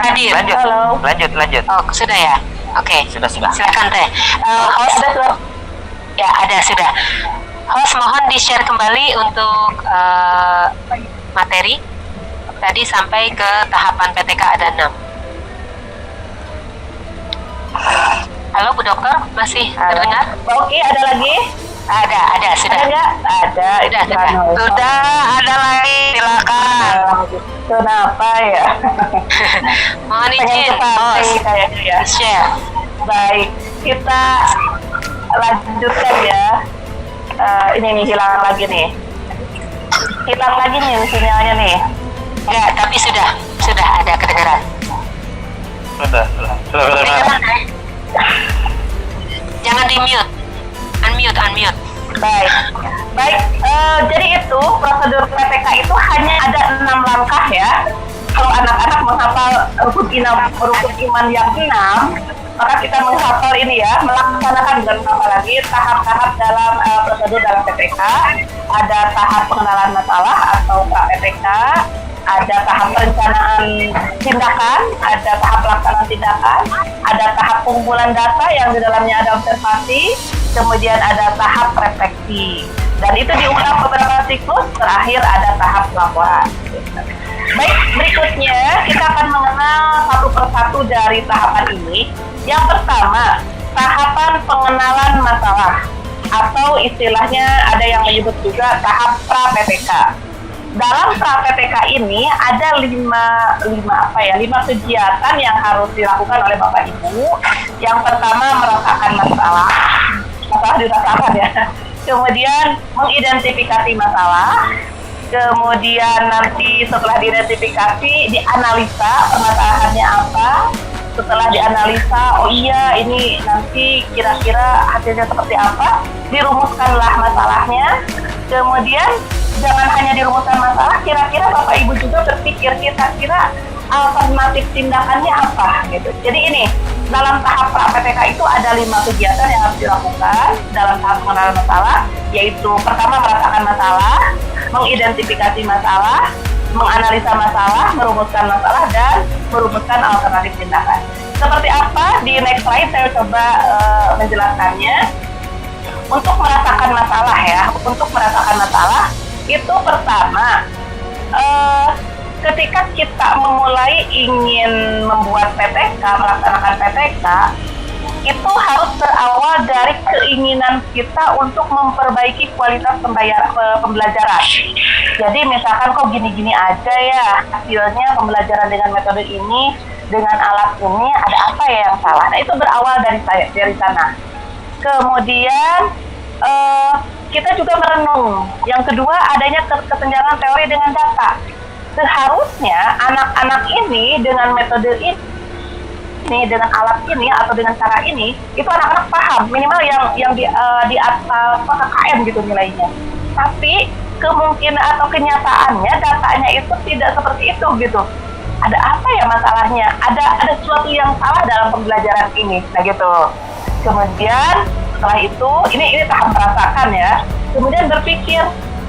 hadir. Lanjut, Halo. lanjut. Oh, sudah ya? Oke. Sudah. Silakan Teh. Host, ya ada sudah. Host mohon di-share kembali untuk materi tadi sampai ke tahapan PTK ada 6. Halo Bu Dokter, masih terdengar? Oke, ada lagi? Ada sudah. Ada nggak? Ada. Sudah. Sudah ada lagi, silakan. Kenapa ya? Mohon Pengen izin cepat host kayaknya ya. share. Baik, kita lanjutkan ya. Ini nih hilang lagi nih. Hilang lagi nih sinyalnya nih. Enggak, tapi sudah ada kedengaran. Sudah. Kedengaran, Teh? Jangan di mute. Unmute. Baik. Jadi itu prosedur PTK itu hanya ada 6 langkah ya. Kalau anak-anak menghafal rukun iman yang 6, maka kita menghafal ini ya, melaksanakan dengan apa lagi tahap-tahap dalam prosedur dalam PTK. Ada tahap pengenalan masalah atau PTK, ada tahap perencanaan tindakan, ada tahap pelaksanaan tindakan, ada tahap pengumpulan data yang di dalamnya ada observasi, kemudian ada tahap refleksi. Dan itu diulang beberapa siklus, terakhir ada tahap laporan. Baik, berikutnya kita akan mengenal satu persatu dari tahapan ini. Yang pertama, tahapan pengenalan masalah, atau istilahnya ada yang menyebut juga tahap pra-PTK. Dalam pra-PTK ini ada lima kegiatan yang harus dilakukan oleh Bapak Ibu. Yang pertama, merasakan masalah dirasakan ya. Kemudian mengidentifikasi masalah. Kemudian nanti setelah diidentifikasi, dianalisa permasalahannya apa. Setelah dianalisa, oh iya ini nanti kira-kira hasilnya seperti apa, dirumuskanlah masalahnya. Kemudian jangan hanya dirumuskan masalah, kira-kira Bapak Ibu juga berpikir kira-kira alternatif tindakannya apa gitu. Jadi ini dalam tahap pra-PTK itu ada 5 kegiatan yang harus dilakukan dalam tahap pengenalan masalah, yaitu pertama merasakan masalah, mengidentifikasi masalah, menganalisa masalah, merumuskan masalah, dan merumuskan alternatif tindakan. Seperti apa? Di next slide saya coba menjelaskannya. Untuk merasakan masalah ya, untuk merasakan masalah itu pertama, ketika kita memulai ingin membuat PTK, melaksanakan PTK, itu harus berawal dari keinginan kita untuk memperbaiki kualitas pembelajaran. Jadi misalkan kok gini-gini aja ya hasilnya pembelajaran dengan metode ini, dengan alat ini, ada apa ya yang salah? Nah itu berawal dari sana. Kemudian kita juga merenung. Yang kedua, adanya kesenjangan teori dengan data. Seharusnya anak-anak ini dengan metode ini, dengan alat ini atau dengan cara ini, itu anak-anak paham minimal yang di atas KKM gitu nilainya. Tapi kemungkinan atau kenyataannya datanya itu tidak seperti itu gitu. Ada apa ya masalahnya? Ada sesuatu yang salah dalam pembelajaran ini, nah gitu. Kemudian setelah itu ini tahap merasakan ya. Kemudian berpikir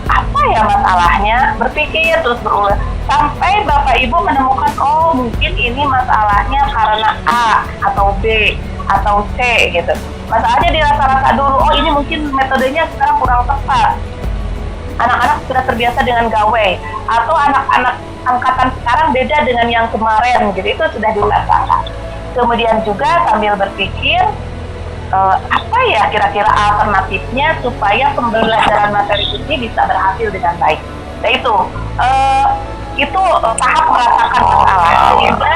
apa ya masalahnya, berpikir terus berulang sampai Bapak Ibu menemukan oh mungkin ini masalahnya karena A atau B atau C gitu. Masalahnya dirasa-rasa dulu, oh ini mungkin metodenya sekarang kurang tepat. Anak-anak sudah terbiasa dengan gawe, atau anak-anak angkatan sekarang beda dengan yang kemarin gitu, itu sudah dirasakan. Kemudian juga sambil berpikir apa ya kira-kira alternatifnya supaya pembelajaran materi ini bisa berhasil dengan baik. Nah itu tahap merasakan masalah. Sehingga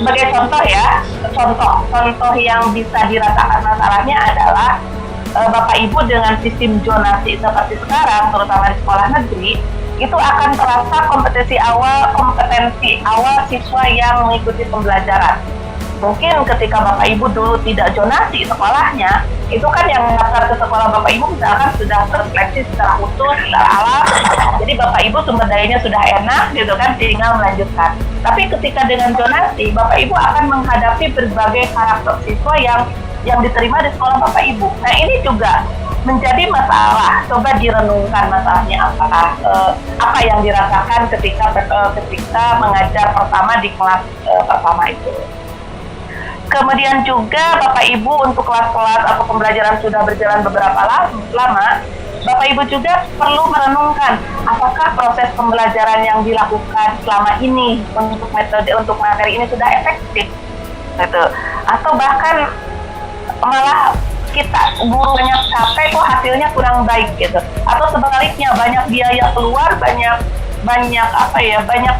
sebagai contoh ya, contoh yang bisa dirasakan masalahnya adalah Bapak Ibu dengan sistem zonasi seperti sekarang, terutama di sekolah negeri, itu akan terasa kompetensi awal siswa yang mengikuti pembelajaran. Mungkin ketika Bapak Ibu dulu tidak zonasi sekolahnya, itu kan yang daftar ke sekolah Bapak Ibu misalkan sudah terseleksi secara khusus, secara alam, jadi Bapak Ibu sumber dayanya sudah enak gitu kan, tinggal melanjutkan. Tapi ketika dengan zonasi, Bapak Ibu akan menghadapi berbagai karakter siswa yang diterima di sekolah Bapak Ibu. Nah ini juga menjadi masalah. Coba direnungkan masalahnya apa yang dirasakan ketika mengajar pertama di kelas pertama itu. Kemudian juga Bapak Ibu untuk kelas-kelas atau pembelajaran sudah berjalan beberapa lama, Bapak Ibu juga perlu merenungkan apakah proses pembelajaran yang dilakukan selama ini untuk materi ini sudah efektif, gitu. Atau bahkan malah kita guru banyak capek kok hasilnya kurang baik gitu. Atau sebaliknya banyak biaya keluar, banyak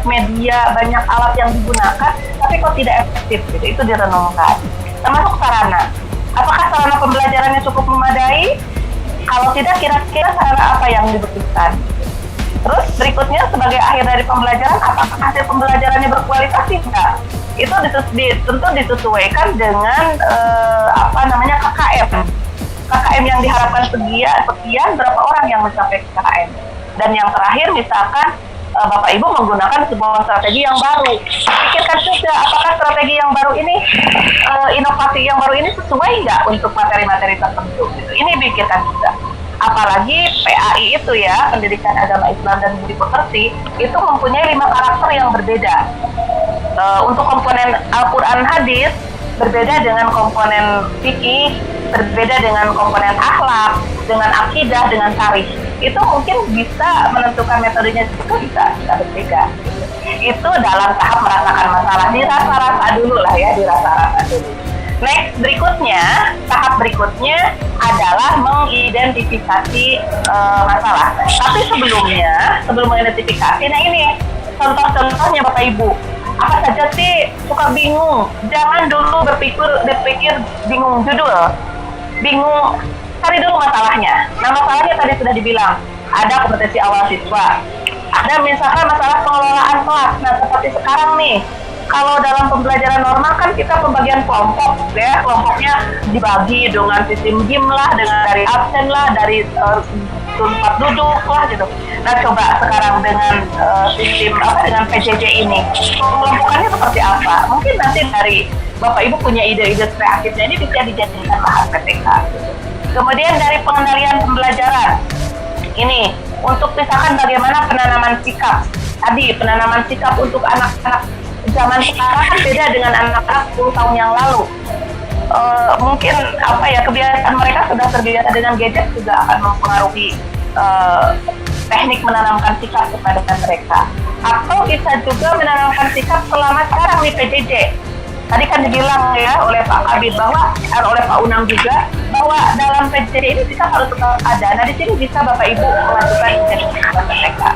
media, banyak alat yang digunakan, tapi kok tidak efektif gitu. Itu direnungkan. Termasuk sarana. Apakah sarana pembelajarannya cukup memadai? Kalau tidak, kira-kira sarana apa yang dibutuhkan? Terus berikutnya sebagai akhir dari pembelajaran, apakah hasil pembelajarannya berkualitas? Enggak. Itu tentu disesuaikan dengan KKM. KKM yang diharapkan sekian, berapa orang yang mencapai KKM. Dan yang terakhir misalkan Bapak Ibu menggunakan sebuah strategi yang baru. Pikirkan juga apakah strategi yang baru ini, inovasi yang baru ini sesuai nggak untuk materi-materi tertentu. Gitu. Ini pikirkan juga. Apalagi PAI itu ya, Pendidikan Agama Islam dan Budi Pekerti, itu mempunyai 5 karakter yang berbeda. Untuk komponen Al-Quran Hadis, berbeda dengan komponen fikih, berbeda dengan komponen akhlak, dengan akidah, dengan tarikh. Itu mungkin bisa menentukan metodenya juga bisa berbeda. Itu dalam tahap merasakan masalah, dirasa-rasa dulu lah ya, dirasa-rasa dulu. Next, tahap berikutnya adalah mengidentifikasi masalah. Tapi sebelum mengidentifikasi, nah ini contoh-contohnya Bapak Ibu. Apa saja sih suka bingung? Jangan dulu berpikir bingung judul. Bingung, cari dulu masalahnya. Nah masalahnya tadi sudah dibilang, ada kompetensi awal siswa. Ada misalkan masalah pengelolaan kelas. Nah seperti sekarang nih, kalau dalam pembelajaran normal kan kita pembagian kelompok ya, kelompoknya dibagi dengan sistem GIM lah, dengan dari absen lah, dari tempat duduk lah gitu. Nah coba sekarang dengan dengan PJJ ini, kelompokannya seperti apa? Mungkin nanti dari Bapak Ibu punya ide-ide kreatifnya, ini bisa dijadikan bahan PTK. Kemudian dari pengendalian pembelajaran, ini untuk misalkan bagaimana penanaman sikap. Tadi penanaman sikap untuk anak-anak zaman sekarang kan beda dengan anak-anak 10 tahun yang lalu. Mungkin kebiasaan mereka sudah terbiasa dengan gadget juga akan mempengaruhi teknik menanamkan sikap kepada mereka. Atau bisa juga menanamkan sikap selama sekarang di PJJ. Tadi kan dibilang ya oleh Pak Kabid oleh Pak Unang juga bahwa dalam PJJ ini sikap harus tetap ada. Nah di sini bisa Bapak Ibu melakukan identifikasi mereka.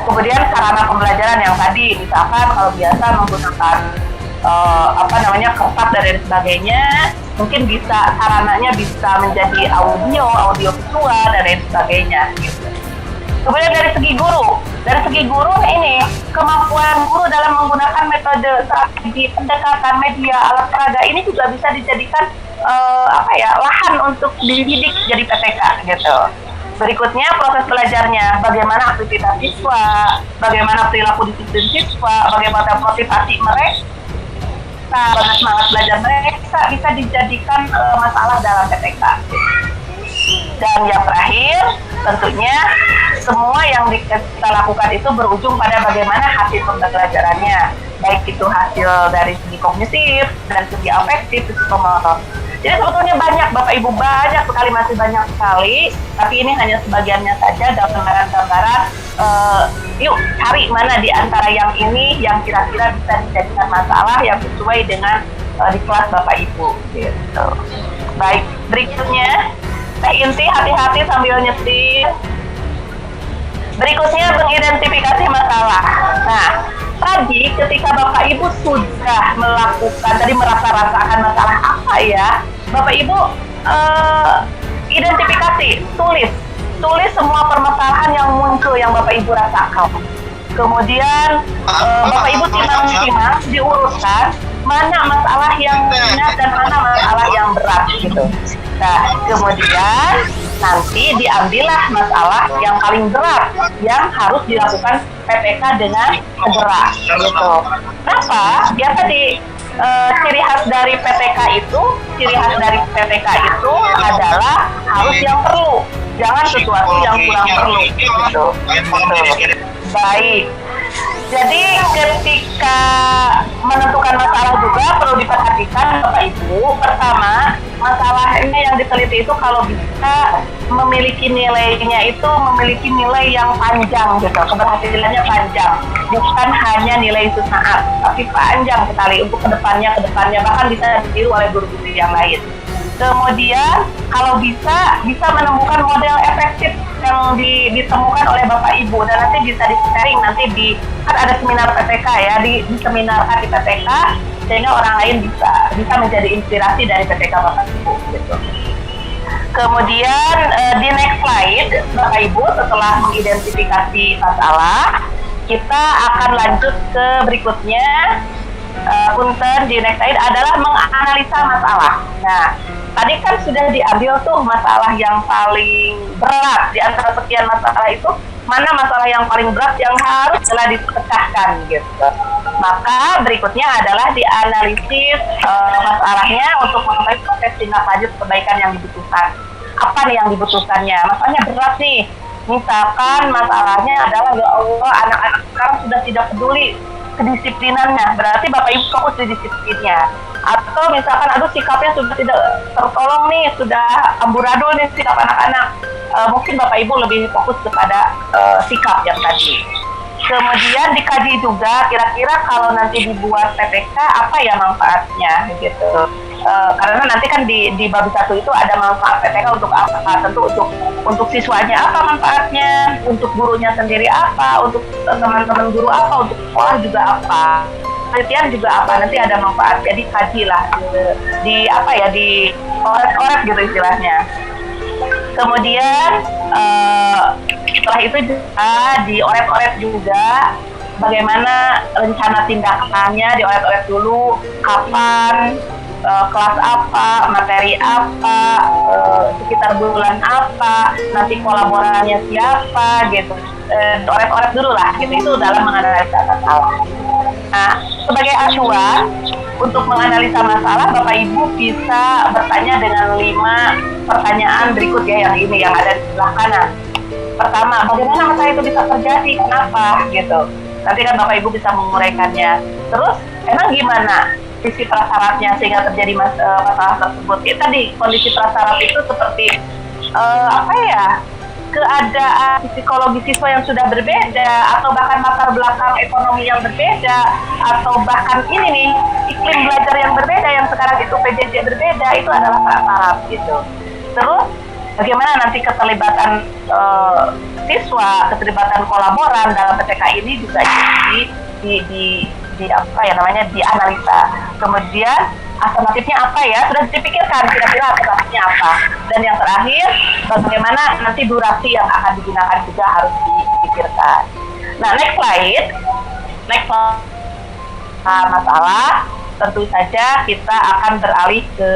Kemudian sarana pembelajaran yang tadi, misalkan kalau biasa menggunakan kertas dan lain sebagainya, mungkin bisa sarananya bisa menjadi audio visual dan lain sebagainya. Gitu. Kemudian dari segi guru ini kemampuan guru dalam menggunakan metode strategi pendekatan media alat peraga ini juga bisa dijadikan lahan untuk dididik jadi PTK gitu. Berikutnya proses belajarnya, bagaimana aktivitas siswa, bagaimana perilaku disiplin siswa, bagaimana motivasi mereka, bagaimana semangat belajar mereka bisa dijadikan masalah dalam PTK. Dan yang terakhir, tentunya semua yang kita lakukan itu berujung pada bagaimana hasil pembelajarannya, baik itu hasil dari segi kognitif, dari segi afektif, psikomotor. Jadi sebetulnya banyak, Bapak Ibu, masih banyak sekali, tapi ini hanya sebagiannya saja, gambaran-gambaran. Yuk cari mana di antara yang ini yang kira-kira bisa dijadikan masalah yang sesuai dengan di kelas Bapak Ibu. Gitu. Baik, berikutnya, Teh Inti hati-hati sambil nyetir. Berikutnya mengidentifikasi masalah. Nah, tadi ketika Bapak Ibu sudah melakukan, tadi merasa-rasakan masalah apa ya, Bapak Ibu identifikasi, tulis semua permasalahan yang muncul yang Bapak Ibu rasakan. Kemudian Bapak Ibu timbang-timbang diurutkan mana masalah yang ringan dan mana masalah yang berat gitu. Nah, kemudian nanti diambillah masalah yang paling berat yang harus dilakukan PPK dengan segera gitu. Kenapa? Ya tadi ciri khas dari PPK itu adalah harus yang perlu, jangan sesuatu yang kurang perlu gitu. Baik. Jadi ketika menentukan masalah juga perlu diperhatikan Bapak Ibu. Pertama, masalahnya yang diteliti itu kalau bisa memiliki nilainya itu memiliki nilai yang panjang gitu, keberhasilannya panjang, bukan hanya nilai sesaat, tapi panjang sekali untuk kedepannya bahkan bisa ditiru oleh guru-guru yang lain. Kemudian kalau bisa menemukan model efektif yang ditemukan oleh Bapak Ibu dan nanti bisa di-sharing nanti kan ada seminar PPK ya, diseminarkan di PPK sehingga orang lain bisa menjadi inspirasi dari PPK Bapak Ibu gitu. Kemudian di next slide Bapak Ibu, setelah mengidentifikasi masalah, kita akan lanjut ke berikutnya. Punten di next slide adalah menganalisa masalah. Nah, tadi kan sudah diambil tuh masalah yang paling berat di antara sekian masalah itu, mana masalah yang paling berat yang harus telah dipecahkan gitu. Maka berikutnya adalah dianalisis masalahnya untuk mengetahui proses tindak lanjut perbaikan yang dibutuhkan. Apa nih yang dibutuhkannya? Masalahnya berat nih. Misalkan masalahnya adalah ya Allah, anak-anak sekarang sudah tidak peduli kedisiplinannya, berarti Bapak Ibu fokus di disiplinnya. Atau misalkan aduh sikapnya sudah tidak tertolong nih, sudah amburadul nih sikap anak-anak, mungkin Bapak Ibu lebih fokus kepada sikap yang tadi. Kemudian dikaji juga kira-kira kalau nanti dibuat PPK apa ya manfaatnya gitu. Karena nanti kan di bab 1 itu ada manfaat PPK untuk apa? Tentu untuk siswanya apa manfaatnya, untuk gurunya sendiri apa, untuk teman-teman guru apa, untuk sekolah juga apa, penelitian juga apa, nanti ada manfaat. Jadi kaji lah di oret-oret gitu istilahnya. Kemudian setelah itu juga dioret-oret juga bagaimana rencana tindakannya, dioret-oret dulu kapan, kelas apa, materi apa, sekitar bulan apa, nanti kolaborasinya siapa gitu. Oret-oret dulu lah gitu, itu dalam menganalisa masalah. Nah, sebagai acuan untuk menganalisa masalah, Bapak Ibu bisa bertanya dengan 5 pertanyaan berikut ya, yang ini yang ada di sebelah kanan. Pertama, bagaimana masalah itu bisa terjadi? Kenapa? Gitu. Nanti kan Bapak Ibu bisa menguraikannya. Terus, emang gimana kondisi prasyaratnya sehingga terjadi masalah tersebut? Ya tadi, kondisi prasyarat itu seperti keadaan psikologi siswa yang sudah berbeda, atau bahkan latar belakang ekonomi yang berbeda, atau bahkan ini nih iklim belajar yang berbeda yang sekarang itu PJJ berbeda, itu adalah prasyarat gitu. Terus bagaimana nanti keterlibatan siswa, keterlibatan kolaboran dalam PPK ini juga dianalisa. Kemudian alternatifnya apa ya, sudah dipikirkan kira-kira alternatifnya apa. Dan yang terakhir, bagaimana nanti durasi yang akan digunakan juga harus dipikirkan. Nah, next slide masalah, tentu saja kita akan beralih ke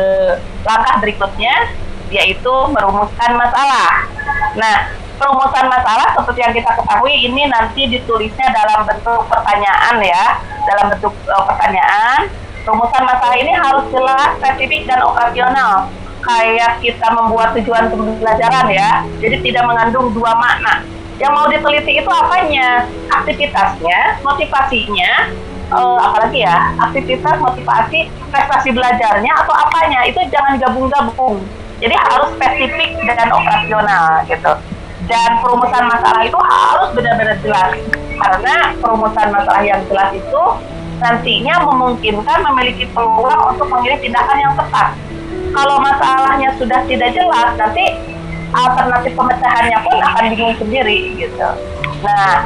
langkah berikutnya, yaitu merumuskan masalah. Nah, perumusan masalah seperti yang kita ketahui ini nanti ditulisnya dalam bentuk pertanyaan ya, dalam bentuk pertanyaan. Rumusan masalah ini harus jelas, spesifik, dan operasional. Kayak kita membuat tujuan pembelajaran ya, jadi tidak mengandung 2 makna. Yang mau diteliti itu apanya? Aktivitasnya, motivasinya, apalagi ya, aktivitas, motivasi, prestasi belajarnya, atau apanya, itu jangan gabung-gabung. Jadi harus spesifik dan operasional gitu. Dan perumusan masalah itu harus benar-benar jelas, karena perumusan masalah yang jelas itu nantinya memungkinkan memiliki peluang untuk memilih tindakan yang tepat. Kalau masalahnya sudah tidak jelas, nanti alternatif pemecahannya pun akan bingung sendiri gitu. Nah,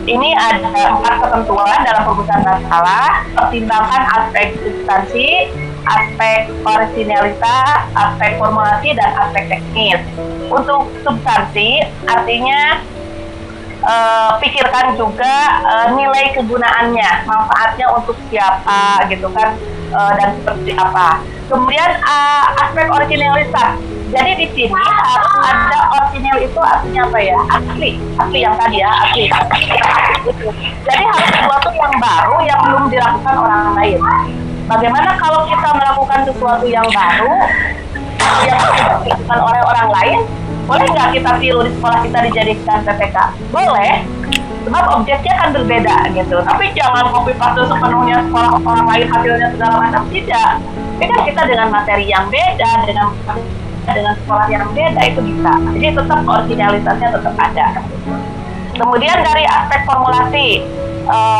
ini ada 4 ketentuan dalam perumusan masalah: pertimbangan aspek substansi, aspek originalitas, aspek formulasi, dan aspek teknis. Untuk substansi, artinya pikirkan juga nilai kegunaannya, manfaatnya untuk siapa gitu kan, dan seperti apa. Kemudian aspek originalitas. Jadi di sini harus ada original, itu artinya apa ya? Asli yang tadi ya, asli. Jadi harus sesuatu yang baru yang belum dilakukan orang lain. Bagaimana kalau kita melakukan sesuatu yang baru yang tidak dilakukan oleh orang lain? Boleh nggak kita tiru di sekolah kita dijadikan PPK? Boleh, sebab objeknya kan berbeda gitu. Tapi jangan copy paste sepenuhnya sekolah orang lain hasilnya segala macam, tidak. Ini kan kita dengan materi yang beda, dengan sekolah yang beda itu bisa. Jadi tetap originalitasnya tetap ada. Kemudian dari aspek formulasi,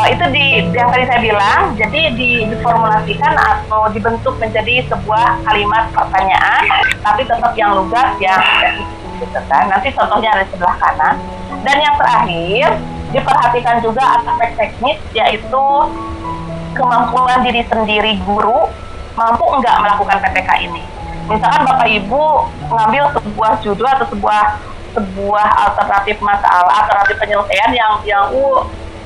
itu yang tadi saya bilang, jadi diformulasikan atau dibentuk menjadi sebuah kalimat pertanyaan, tapi tetap yang lugas, yang gitu kan. Nanti contohnya ada di sebelah kanan. Dan yang terakhir, diperhatikan juga aspek teknis, yaitu kemampuan diri sendiri guru mampu enggak melakukan PPK ini. Misalkan Bapak Ibu mengambil sebuah judul atau sebuah alternatif masalah, alternatif penyelesaian yang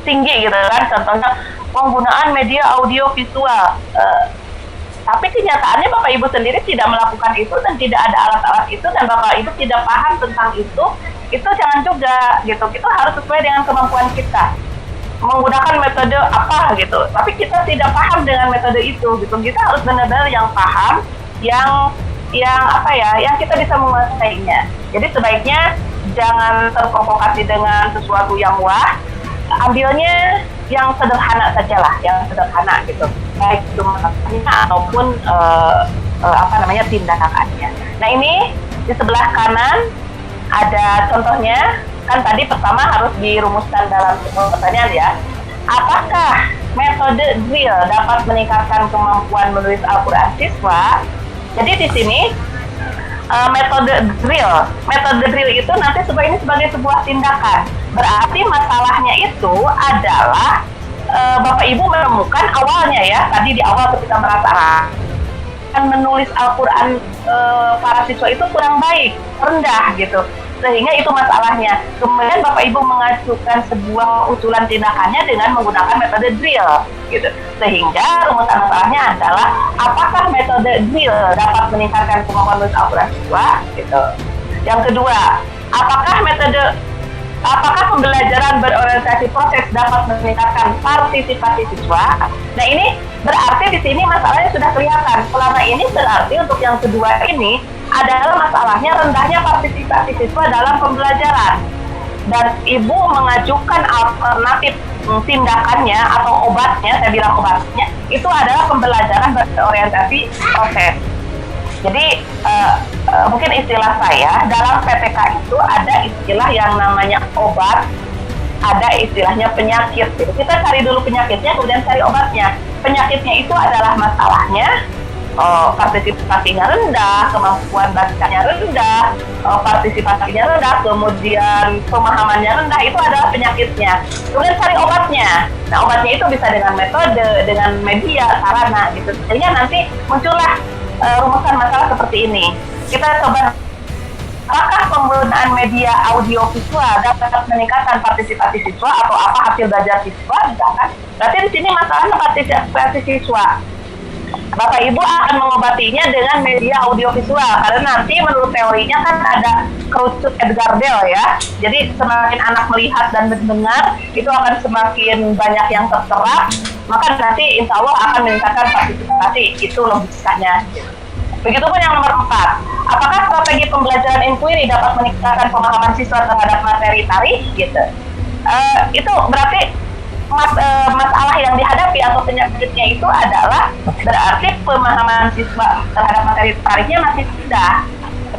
tinggi gitu kan, contohnya penggunaan media audio visual. Tapi kenyataannya Bapak Ibu sendiri tidak melakukan itu dan tidak ada alat-alat itu, dan Bapak Ibu tidak paham tentang itu jangan juga gitu. Itu harus sesuai dengan kemampuan kita. Menggunakan metode apa gitu. Tapi kita tidak paham dengan metode itu gitu. Kita harus benar-benar yang paham, yang kita bisa menguasainya. Jadi sebaiknya jangan terprovokasi dengan sesuatu yang wah. Ambilnya yang sederhana sajalah, yang sederhana gitu, baik itu materinya ataupun tindakannya. Nah, ini di sebelah kanan ada contohnya. Kan tadi pertama harus dirumuskan dalam sebuah pertanyaan ya. Apakah metode drill dapat meningkatkan kemampuan menulis Al-Quran siswa? Jadi di sini metode drill itu nanti ini sebagai sebuah tindakan. Berarti masalahnya itu adalah Bapak Ibu menemukan awalnya ya, tadi di awal ketika merasa menulis Al-Quran para siswa itu kurang baik, rendah gitu, sehingga itu masalahnya. Kemudian Bapak Ibu mengajukan sebuah usulan tindakannya dengan menggunakan metode drill gitu, sehingga rumusan masalahnya adalah apakah metode drill dapat meningkatkan kemampuan menulis Al-Quran siswa gitu. Yang kedua, apakah pembelajaran berorientasi proses dapat meningkatkan partisipasi siswa? Nah, ini berarti di sini masalahnya sudah kelihatan. Selama ini berarti untuk yang kedua ini adalah masalahnya rendahnya partisipasi siswa dalam pembelajaran. Dan Ibu mengajukan alternatif tindakannya atau obatnya, saya bilang obatnya, itu adalah pembelajaran berorientasi proses. Jadi mungkin istilah saya dalam PPK itu ada istilah yang namanya obat, ada istilahnya penyakit. Gitu. Kita cari dulu penyakitnya, kemudian cari obatnya. Penyakitnya itu adalah masalahnya partisipasinya rendah, kemampuan bacanya rendah, partisipasinya rendah, kemudian pemahamannya rendah, itu adalah penyakitnya. Kemudian cari obatnya. Nah, obatnya itu bisa dengan metode, dengan media, sarana gitu. Sehingga nanti muncullah rumusan masalah seperti ini. Kita coba, apakah penggunaan media audio visual dapat meningkatkan partisipasi siswa atau apa hasil belajar siswa? Misalkan, berarti di sini masalahnya partisipasi siswa. Bapak Ibu akan mengobatinya dengan media audio visual, karena nanti menurut teorinya kan ada kerucut Edgar Bell ya. Jadi semakin anak melihat dan mendengar, itu akan semakin banyak yang terserap, maka nanti insya Allah akan meningkatkan partisipasi. Itu logikanya. Begitupun yang nomor 4, apakah strategi pembelajaran inquiry dapat meningkatkan pemahaman siswa terhadap materi tarikh gitu? Itu berarti masalah yang dihadapi atau penyakitnya itu adalah berarti pemahaman siswa terhadap materi tarikhnya masih rendah.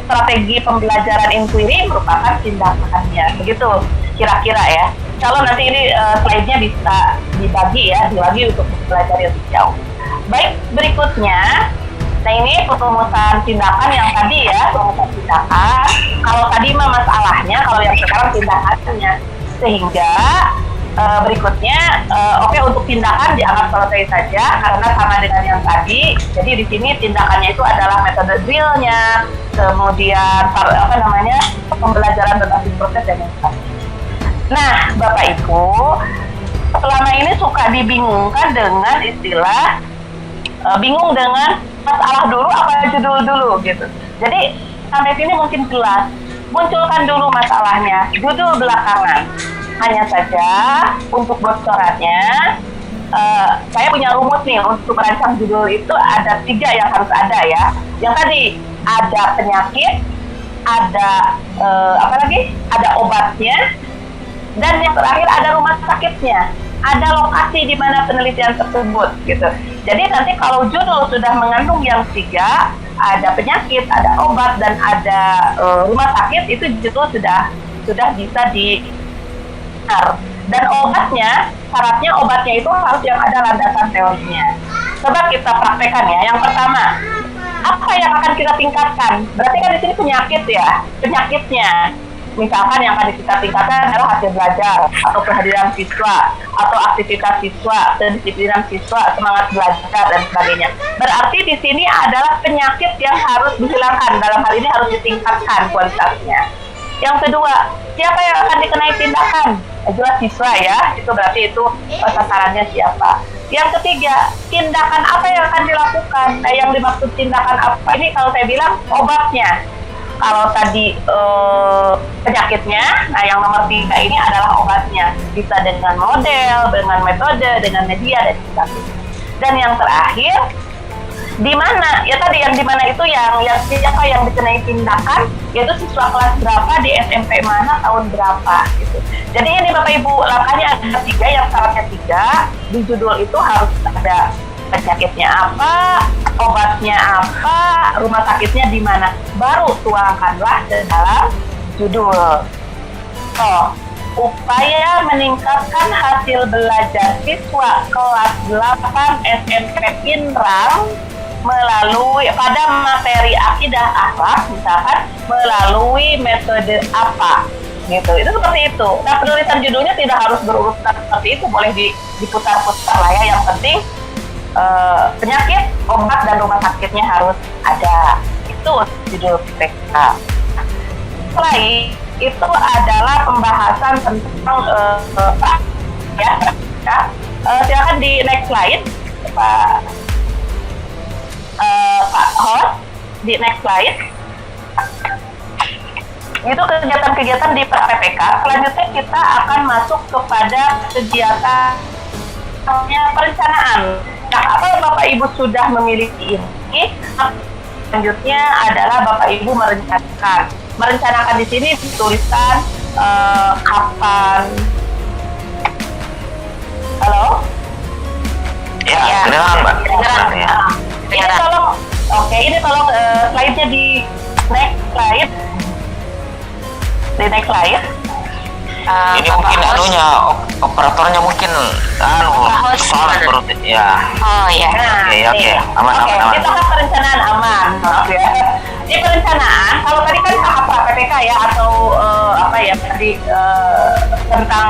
Strategi pembelajaran inquiry merupakan tindakannya, begitu kira-kira ya. Kalau nanti ini slide-nya bisa dibagi untuk belajar yang jauh. Baik, berikutnya, nah ini perumusan tindakan yang tadi ya, perumusan tindakan. Kalau tadi mah masalahnya, kalau yang sekarang tindakannya. sehingga berikutnya oke, untuk tindakan dianggap selesai saja karena sama dengan yang tadi. Jadi di sini tindakannya itu adalah metode drillnya, kemudian pembelajaran berbasis proses dan lain-lain. Nah, Bapak Ibu, selama ini suka dibingungkan dengan istilah bingung dengan masalah dulu apa judul dulu gitu. Jadi sampai sini mungkin jelas, munculkan dulu masalahnya, judul belakangan. Hanya saja untuk bocorannya, saya punya rumus nih untuk merancang judul itu ada 3 yang harus ada ya. Yang tadi ada penyakit, ada ada obatnya, dan yang terakhir ada rumah sakitnya, ada lokasi di mana penelitian tersebut gitu. Jadi nanti kalau judul sudah mengandung yang 3, ada penyakit, ada obat, dan ada rumah sakit, itu judul sudah bisa dan obatnya, syaratnya obatnya itu harus yang ada landasan teorinya. Coba kita praktekkan ya. Yang pertama, apa yang akan kita tingkatkan? Berarti kan di sini penyakit ya, penyakitnya. Misalkan yang akan kita tingkatkan adalah hasil belajar, atau kehadiran siswa, atau aktivitas siswa, kedisiplinan siswa, semangat belajar, dan sebagainya. Berarti di sini adalah penyakit yang harus dihilangkan. Dalam hal ini harus ditingkatkan kualitasnya. Yang kedua, siapa yang akan dikenai tindakan? Jelas siswa ya, itu berarti itu sasarannya siapa. Yang ketiga, tindakan apa yang akan dilakukan? Nah, yang dimaksud tindakan apa ini kalau saya bilang obatnya. Kalau tadi penyakitnya, nah yang nomor 3 ini adalah obatnya. Bisa dengan model, dengan metode, dengan media, dan sebagainya. Dan yang terakhir, di mana? Ya tadi yang di mana itu yang siapa yang dikenai tindakan, yaitu siswa kelas berapa, di SMP mana, tahun berapa gitu. Jadi ini Bapak Ibu, langkahnya ada 3, yang syaratnya 3. Di judul itu harus ada penyakitnya apa, obatnya apa, rumah sakitnya di mana. Baru tuangkanlah ke dalam judul. Upaya meningkatkan hasil belajar siswa kelas 8 SMP Inram melalui pada materi akidah akhlak, misalkan melalui metode apa gitu. Itu seperti itu. Nah, penulisan judulnya tidak harus berurutan seperti itu, boleh diputar-putar lah ya. Yang penting penyakit, obat, dan rumah sakitnya harus ada. Itu judul PK. Selain itu adalah pembahasan tentang silakan di next slide Pak host, di next slide. Itu kegiatan-kegiatan di PPK. Selanjutnya kita akan masuk kepada kegiatan perencanaan. Nah, apa Bapak Ibu sudah memiliki ini? Selanjutnya adalah Bapak Ibu merencanakan. Merencanakan di sini tulisan kapan. Halo? Ya, kedengaran Mbak. Kedengaran. Ya. Ini tolong, ini tolong slide-nya di next slide. Di next slide. Ini mungkin anunya, operatornya mungkin soal seperti ya. Oh ya. Oke. Aman. Kita tahap perencanaan aman. Maaf ya. Di perencanaan, kalau tadi kan tahap PPK ya, atau tentang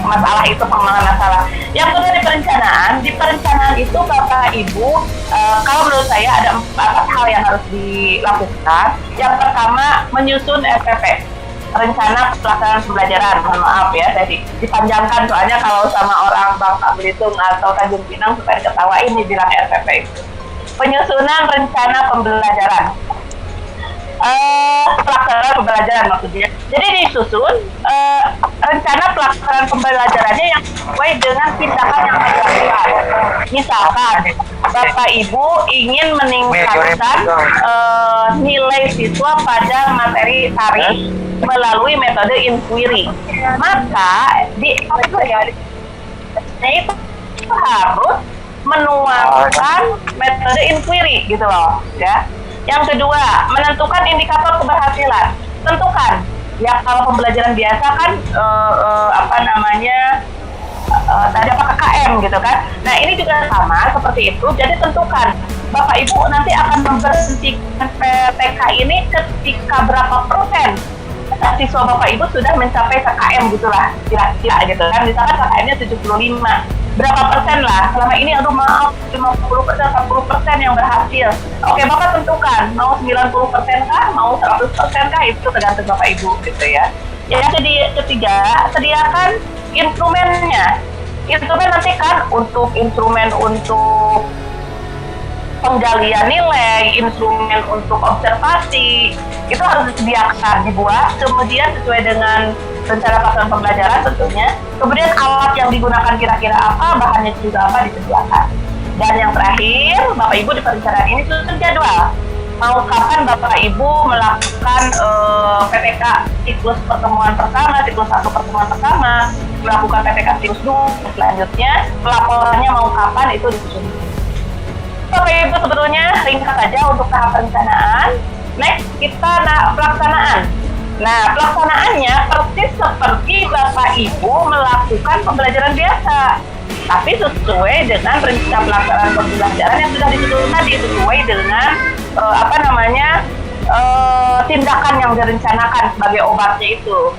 masalah itu, pengembangan masalah. Yang kedua di perencanaan itu Bapak Ibu, kalau menurut saya ada 4 hal yang harus dilakukan. Yang pertama, menyusun RPP. Rencana pelaksanaan pembelajaran. Mohon maaf ya, tadi dipanjangkan soalnya kalau sama orang Bangka Belitung atau Tanjung Pinang supaya ketawain dibilang RPP itu. Penyusunan rencana pembelajaran. Pelaksanaan pembelajaran maksudnya. Jadi disusun rencana pelaksanaan pembelajarannya yang sesuai dengan tindakan yang dilakukan. Misalkan Bapak Ibu ingin meningkatkan nilai siswa pada materi tarikh melalui metode inquiry, maka itu harus menuangkan metode inquiry gitu loh ya. Yang kedua, menentukan indikator keberhasilan. Tentukan ya, kalau pembelajaran biasa kan tadi KKM gitu kan. Nah, ini juga sama seperti itu. Jadi tentukan Bapak Ibu nanti akan memberhentikan PTK ini ketika berapa persen siswa Bapak Ibu sudah mencapai KKM gitulah kira-kira gitu kan, misalkan KKM-nya 75, berapa persen lah selama ini, aduh maaf 50%, 40% yang berhasil. Oke, Bapak tentukan mau 90% kah, mau 100% kah, itu tergantung Bapak Ibu gitu ya. Yang ketiga, sediakan instrumennya. Instrumen nanti kan untuk instrumen untuk penggalian nilai, instrumen untuk observasi, itu harus disediakan, dibuat, kemudian sesuai dengan rencana pelaksanaan pembelajaran tentunya. Kemudian alat yang digunakan kira-kira apa, bahannya juga apa, disediakan. Dan yang terakhir, Bapak Ibu di perencanaan ini susun jadwal. Mau kapan Bapak Ibu melakukan PPK siklus pertemuan pertama, siklus 1 pertemuan pertama, melakukan PPK siklus 2, selanjutnya pelaporannya mau kapan, itu disusun. Bapak Ibu sebetulnya ringkas saja untuk tahap perencanaan. Next, kita pelaksanaan. Nah, pelaksanaannya persis seperti Bapak Ibu melakukan pembelajaran biasa, tapi sesuai dengan rencana pelaksanaan pembelajaran yang sudah disusun tadi, sesuai dengan tindakan yang direncanakan sebagai obatnya itu.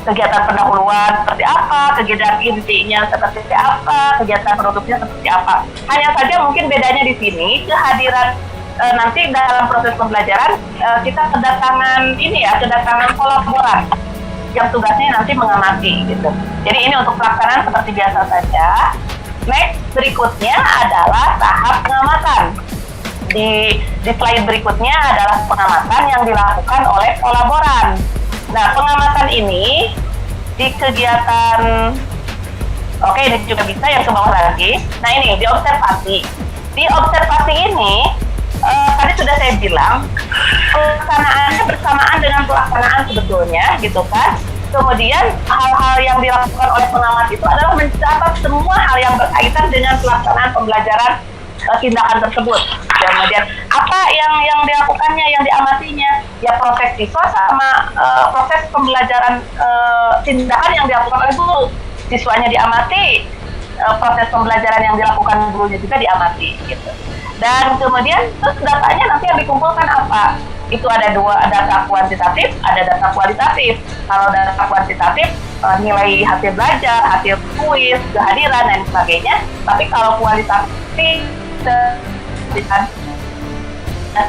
Kegiatan pendahuluan seperti apa, kegiatan intinya seperti apa, kegiatan penutupnya seperti apa. Hanya saja mungkin bedanya di sini, kehadiran nanti dalam proses pembelajaran kita kedatangan kolaboran yang tugasnya nanti mengamati gitu. Jadi ini untuk pelaksanaan seperti biasa saja. Next, berikutnya adalah tahap pengamatan. Di slide berikutnya adalah pengamatan yang dilakukan oleh kolaboran. Nah, pengamatan ini di kegiatan, oke, ini juga bisa yang ke bawah lagi. Nah, ini di observasi. Di observasi ini, tadi sudah saya bilang, pelaksanaannya bersamaan dengan pelaksanaan sebetulnya, gitu kan. Kemudian, hal-hal yang dilakukan oleh pengamat itu adalah mencatat semua hal yang berkaitan dengan pelaksanaan pembelajaran tindakan tersebut. Kemudian apa yang dilakukannya, yang diamatinya, ya proses siswa sama proses pembelajaran tindakan yang dilakukan oleh guru. Siswanya diamati, proses pembelajaran yang dilakukan gurunya juga diamati gitu. Dan kemudian terus datanya nanti yang dikumpulkan apa? Itu ada data kuantitatif, ada data kualitatif. Kalau data kuantitatif, nilai hasil belajar, hasil kuis, kehadiran dan sebagainya. Tapi kalau kualitatif,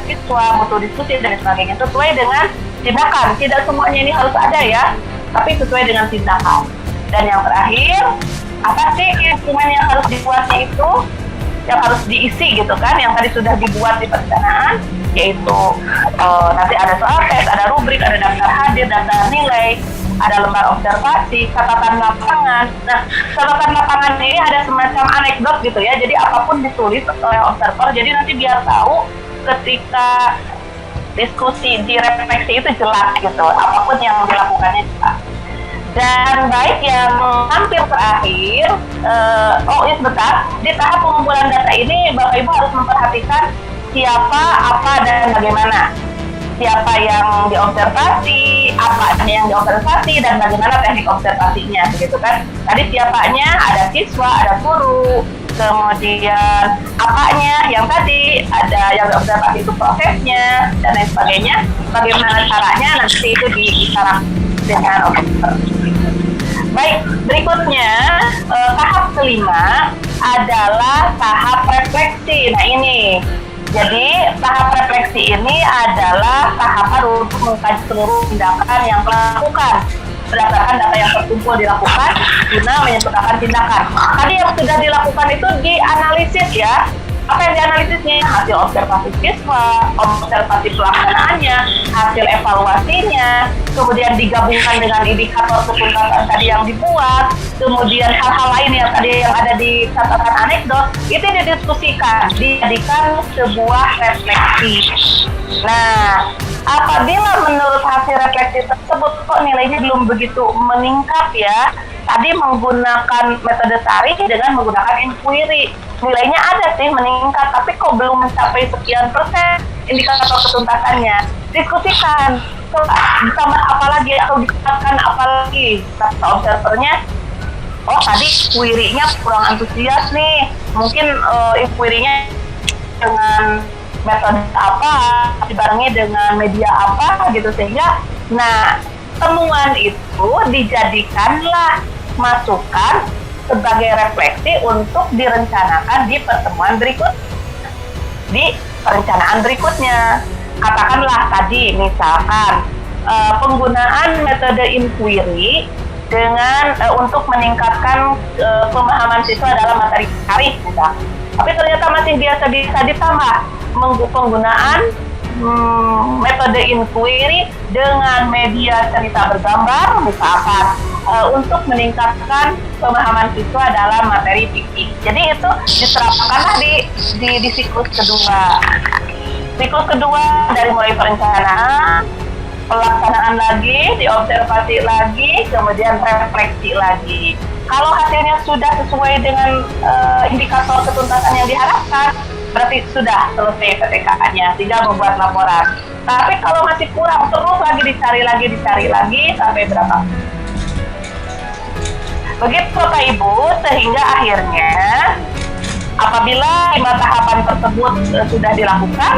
siswa, mutu diskusi dan sebagainya sesuai dengan tindakan. Tidak semuanya ini harus ada ya, tapi sesuai dengan tindakan. Dan yang terakhir, apa sih instrumen yang harus dibuatnya itu, yang harus diisi gitu kan, yang tadi sudah dibuat di perencanaan, yaitu nanti ada soal tes, ada rubrik, ada daftar hadir, daftar nilai, ada lembar observasi, catatan lapangan. Nah, catatan lapangan ini ada semacam anekdot gitu ya, jadi apapun ditulis oleh observer, jadi nanti biar tahu ketika diskusi, direfleksi itu jelas gitu, apapun yang dilakukannya jelas. Dan baik yang hampir terakhir, sebentar, di tahap pengumpulan data ini Bapak Ibu harus memperhatikan siapa, apa, dan bagaimana. Siapa yang diobservasi, apa yang diobservasi, dan bagaimana teknik observasinya, begitu kan? Tadi siapanya ada siswa, ada guru, kemudian apanya yang tadi ada yang diobservasi itu prosesnya dan lain sebagainya. Bagaimana caranya nanti itu dibicarakan dengan observer. Baik, berikutnya tahap kelima adalah tahap refleksi. Nah ini. Jadi tahap refleksi ini adalah tahapan untuk mengkaji seluruh tindakan yang telah dilakukan berdasarkan data yang terkumpul dilakukan guna menentukan tindakan. Tadi yang sudah dilakukan itu dianalisis ya. Apa yang dianalisisnya? Hasil observasi siswa, observasi pelaksanaannya, hasil evaluasinya, kemudian digabungkan dengan indikator ketuntasan tadi yang dibuat, kemudian hal-hal lain yang tadi yang ada di catatan anekdot, itu didiskusikan, dijadikan sebuah refleksi. Nah, apabila menurut hasil refleksi tersebut kok nilainya belum begitu meningkat ya, tadi menggunakan metode tarik dengan menggunakan inquiry, nilainya ada sih meningkat, tapi kok belum mencapai sekian persen indikator ketuntasannya. Diskusikan, ditambah apa lagi atau ditingkatkan apa lagi. Kata observernya, oh tadi query-nya kurang antusias nih, mungkin inquiry-nya dengan metode apa, dibarengi dengan media apa gitu, sehingga nah temuan itu dijadikanlah masukan sebagai refleksi untuk direncanakan di pertemuan di perencanaan berikutnya. Katakanlah tadi misalkan penggunaan metode inquiry dengan untuk meningkatkan pemahaman siswa dalam materi tarikh misalkan. Tapi ternyata masih bisa ditambah penggunaan metode inquiry dengan media cerita bergambar misalkan untuk meningkatkan pemahaman siswa dalam materi fikih. Jadi itu diterapkanlah di siklus kedua. Siklus kedua dari mulai perencanaan, pelaksanaan lagi, diobservasi lagi, kemudian refleksi lagi. Kalau hasilnya sudah sesuai dengan indikator ketuntasan yang diharapkan, berarti sudah selesai PTK-nya, tinggal membuat laporan. Tapi kalau masih kurang, terus lagi dicari lagi sampai berapa? Begitu Bapak Ibu, sehingga akhirnya apabila 5 tahapan tersebut sudah dilakukan,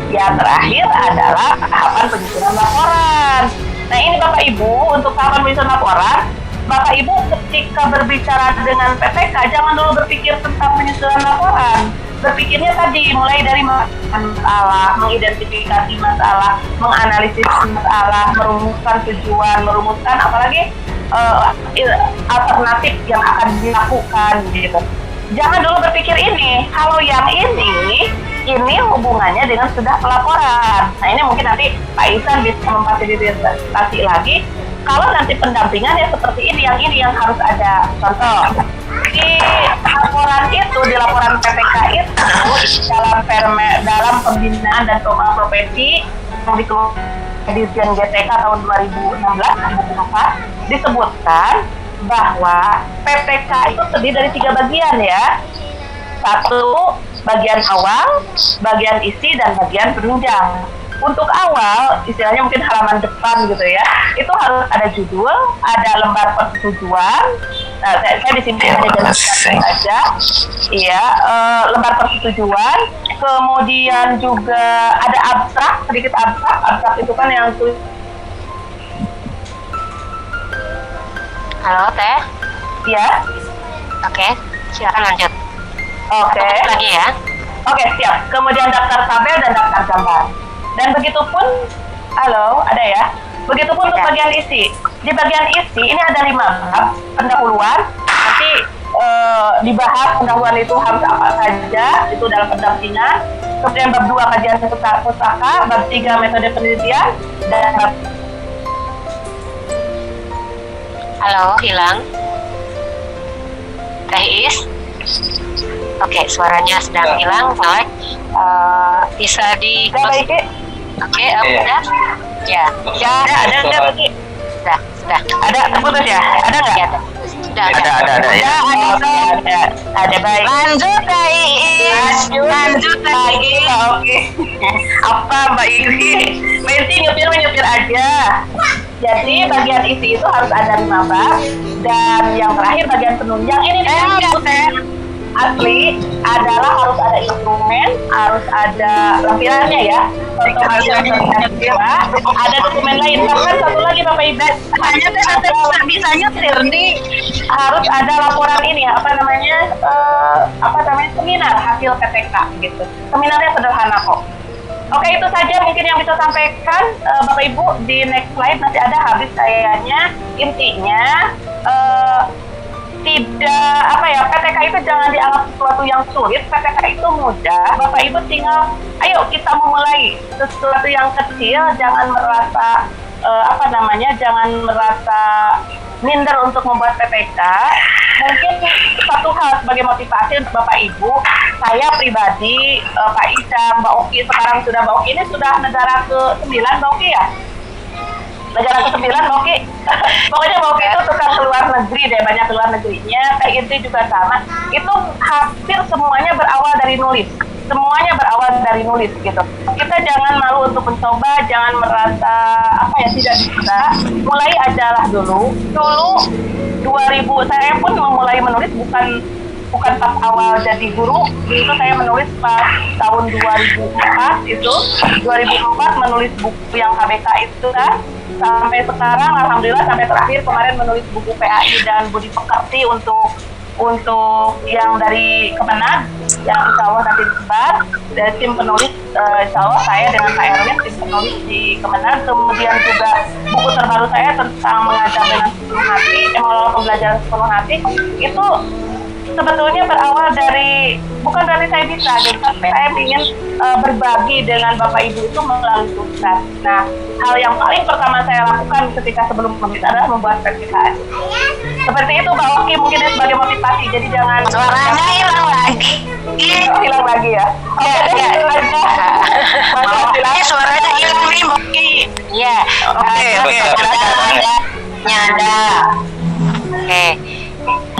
yang terakhir adalah tahapan penyusunan laporan. Nah ini Bapak Ibu, untuk tahapan penyusunan laporan, Bapak Ibu ketika berbicara dengan PTK, jangan dulu berpikir tentang penyusunan laporan. Berpikirnya tadi, mulai dari masalah, mengidentifikasi masalah, menganalisis masalah, merumuskan tujuan, merumuskan apalagi alternatif yang akan dilakukan gitu. Jangan dulu berpikir ini. Kalau yang ini hubungannya dengan sudah pelaporan. Nah ini mungkin nanti Pak Ihsan bisa memfasilitasi lagi. Kalau nanti pendampingannya seperti ini yang harus ada. Contoh, di laporan itu, di laporan PPK itu, dalam pembinaan dan pengembangan profesi yang dikeluarkan Dirjen GTK tahun 2016-2024 disebutkan bahwa PPK itu terdiri dari 3 bagian ya. 1, bagian awal, bagian isi, dan bagian penunjang. Untuk awal, istilahnya mungkin halaman depan gitu ya, itu harus ada judul, ada lembar persetujuan. Nah, saya di sini hanya jelaskan saja, iya, lembar persetujuan. Kemudian juga ada abstrak, sedikit abstrak itu kan yang tulis. Halo Teh. Ya. Oke, silakan lanjut. Oke. Lagi ya. Oke, siap. Kemudian daftar tabel dan daftar gambar. Dan begitupun, halo, ada ya? Begitupun untuk bagian isi. Di bagian isi, ini ada 5 bab pendahuluan. Nanti dibahas pendahuluan itu harus apa saja, itu dalam pendampingan. Kemudian bab 2 kajian pustaka, bab 3 metode penelitian, dan bab... Halo, hilang. Teh Is. Oke, suaranya sedang hilang, Saleh. Bisa di... Udah baik, Oke, udah? Ya. Ya, ada enggak, Bagi? Sudah. Ada, terputus ya? Ada nggak? Ya, sudah. Ada ya. Ada baik. Lanjut Teh Iis. Lanjut lagi. Oke. Apa Mbak Isi? Mbak Isi nyupir aja. Jadi bagian isi itu harus ada 5 bab, dan yang terakhir bagian penunjang ini asli adalah harus ada instrumen, harus ada lampirannya ya. Contoh ada dokumen lain, bahkan satu lagi Bapak Ibu, Bisa nyetir nih. harus ada laporan ini seminar hasil PPK gitu. Seminarnya sederhana kok. Oke, itu saja mungkin yang bisa sampaikan Bapak Ibu. Di next slide nanti ada habis kayaknya. Intinya PTK itu jangan dianggap sesuatu yang sulit. PTK itu mudah. Bapak Ibu tinggal, ayo kita memulai sesuatu yang kecil. Jangan merasa jangan merasa minder untuk membuat PPK. Mungkin satu hal sebagai motivasi untuk Bapak Ibu, saya pribadi, Pak Isam, Mbak Oki, sekarang sudah Mbak Oki ini sudah negara ke-9 Mbak Oki ya? Negara ke-9 Mbak Oki. Pokoknya Mbak Oki itu tukang keluar negeri deh, banyak keluar negerinya. Teh Inti juga sama. Itu hampir semuanya berawal dari nulis. Semuanya berawal dari nulis gitu. Kita jangan malu untuk mencoba, jangan merasa tidak bisa. Mulai ajalah dulu. Dulu 2000 saya pun memulai menulis bukan pas awal jadi guru. Itu saya menulis pas tahun 2004 itu. 2004 menulis buku yang KBK itu kan. sampai sekarang alhamdulillah sampai terakhir kemarin menulis buku PAI dan Budi Pekerti untuk yang dari Kemenag yang insya Allah nanti disebar dari tim penulis, insya Allah saya dengan Pak Erwin tim penulis di Kemenag. Kemudian juga buku terbaru saya tentang mengajar dengan sepenuh hati, mengelola pembelajaran sepenuh hati itu sebetulnya berawal dari, bukan dari saya bisa gitu, tapi saya ingin berbagi dengan Bapak Ibu itu melalui tulisan. Nah, hal yang paling pertama saya lakukan ketika sebelum menulis adalah membuat PPKN. Seperti itu Mbak Oki, mungkin sebagai motivasi, jadi jangan Suaranya hilang lagi. hilang lagi ya. Oke, itu aja. Ini suaranya hilang nih, Boki. Iya. Oke. Nyada. Oke.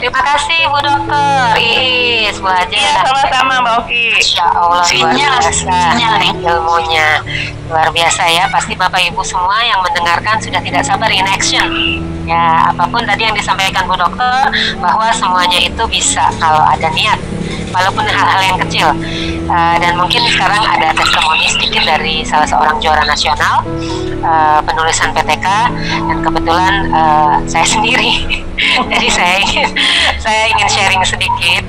Terima kasih Bu Dokter Iis, Bu Haja. Iya, sama-sama Mbak Oki. Insya Allah luar Sinyal nih. ilmunya luar biasa ya. Pasti Bapak Ibu semua yang mendengarkan sudah tidak sabar in action. Ya, apapun tadi yang disampaikan Bu Dokter, bahwa semuanya itu bisa kalau ada niat, walaupun hal-hal yang kecil. Dan mungkin sekarang ada testimoni sedikit dari salah seorang juara nasional penulisan PTK, dan kebetulan saya sendiri. Jadi saya ingin sharing sedikit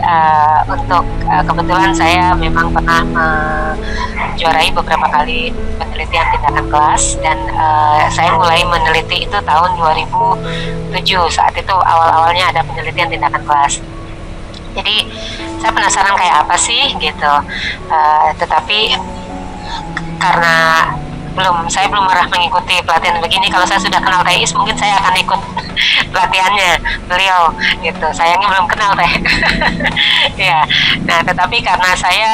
untuk kebetulan saya memang pernah menjuarai beberapa kali penelitian tindakan kelas, dan saya mulai meneliti itu tahun 2007. Saat itu awal-awalnya ada penelitian tindakan kelas. Jadi saya penasaran kayak apa sih gitu, tetapi karena saya belum pernah mengikuti pelatihan begini. Kalau saya sudah kenal Teh Is, mungkin saya akan ikut pelatihannya beliau gitu. Sayangnya belum kenal Teh. Ya, nah tetapi karena saya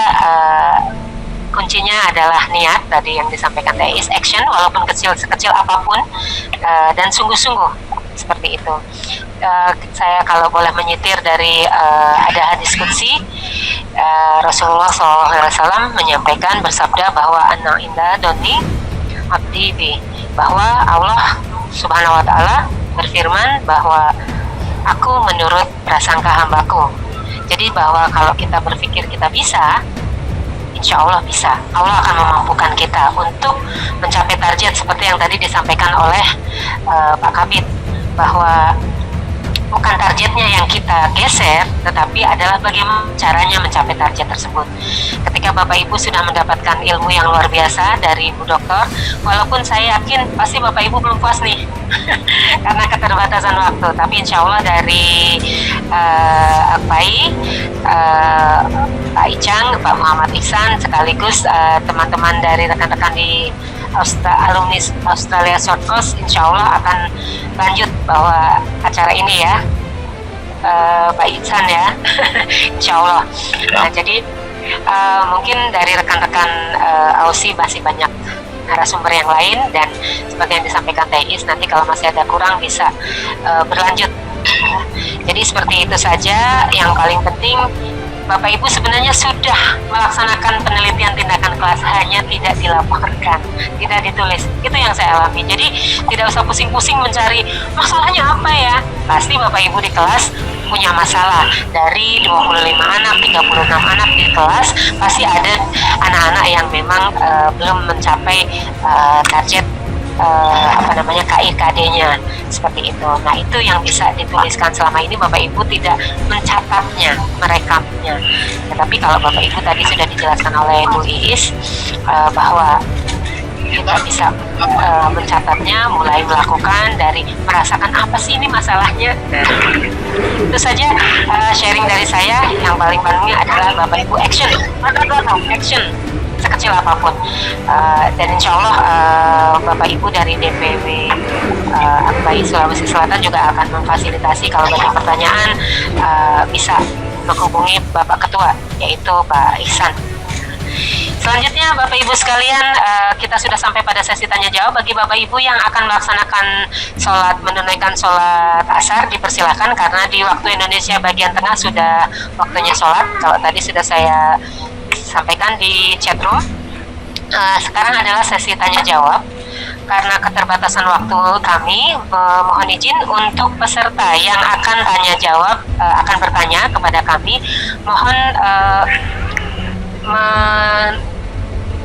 kuncinya adalah niat tadi yang disampaikan Teh Is, action walaupun sekecil apapun, dan sungguh-sungguh seperti itu. Saya kalau boleh menyitir dari ada hadis qudsi, Rasulullah SAW menyampaikan bersabda bahwa ana inda doni abdi bi, bahwa Allah Subhanahu wa taala berfirman bahwa aku menurut prasangka hambaku. Jadi bahwa kalau kita berpikir kita bisa, insya Allah bisa. Allah akan memampukan kita untuk mencapai target seperti yang tadi disampaikan oleh Pak Kabid, bahwa bukan targetnya yang kita geser, tetapi adalah bagaimana caranya mencapai target tersebut. Ketika Bapak Ibu sudah mendapatkan ilmu yang luar biasa dari Bu Dokter, walaupun saya yakin pasti Bapak Ibu belum puas nih karena keterbatasan waktu, tapi insya Allah dari Pak Icang, Pak Muhammad Ihsan, sekaligus teman-teman dari rekan-rekan di alumni Australia Short Course, insya Allah akan lanjut bahwa acara ini ya, Pak Ihsan ya. Insya Allah. Nah, jadi mungkin dari rekan-rekan AUSI masih banyak narasumber yang lain, dan seperti yang disampaikan Teh Is, nanti kalau masih ada kurang bisa berlanjut. Jadi seperti itu saja. Yang paling penting Bapak Ibu sebenarnya sudah melaksanakan penelitian tindakan kelas, hanya tidak dilaporkan, tidak ditulis. Itu yang saya alami. Jadi tidak usah pusing-pusing mencari masalahnya apa ya. Pasti Bapak Ibu di kelas punya masalah. Dari 25 anak, 36 anak di kelas, pasti ada anak-anak yang memang belum mencapai target KIKD-nya seperti itu. Nah, itu yang bisa dituliskan. Selama ini Bapak Ibu tidak mencatatnya, merekamnya. Tetapi kalau Bapak Ibu tadi sudah dijelaskan oleh Bu Iis bahwa kita bisa mencatatnya, mulai melakukan dari merasakan apa sih ini masalahnya. Nah, itu saja sharing dari saya. Yang paling pentingnya adalah Bapak Ibu action, action sekecil apapun, dan insya Allah Bapak Ibu dari DPW AKPAI Sulawesi Selatan juga akan memfasilitasi. Kalau banyak pertanyaan bisa menghubungi Bapak Ketua, yaitu Pak Ihsan. Selanjutnya Bapak Ibu sekalian, kita sudah sampai pada sesi tanya jawab. Bagi Bapak Ibu yang akan melaksanakan menunaikan sholat asar, dipersilakan karena di waktu Indonesia bagian tengah sudah waktunya sholat. Kalau tadi sudah saya sampaikan di chatroom, sekarang adalah sesi tanya jawab. Karena keterbatasan waktu kami, mohon izin untuk peserta yang akan tanya jawab, akan bertanya kepada kami, mohon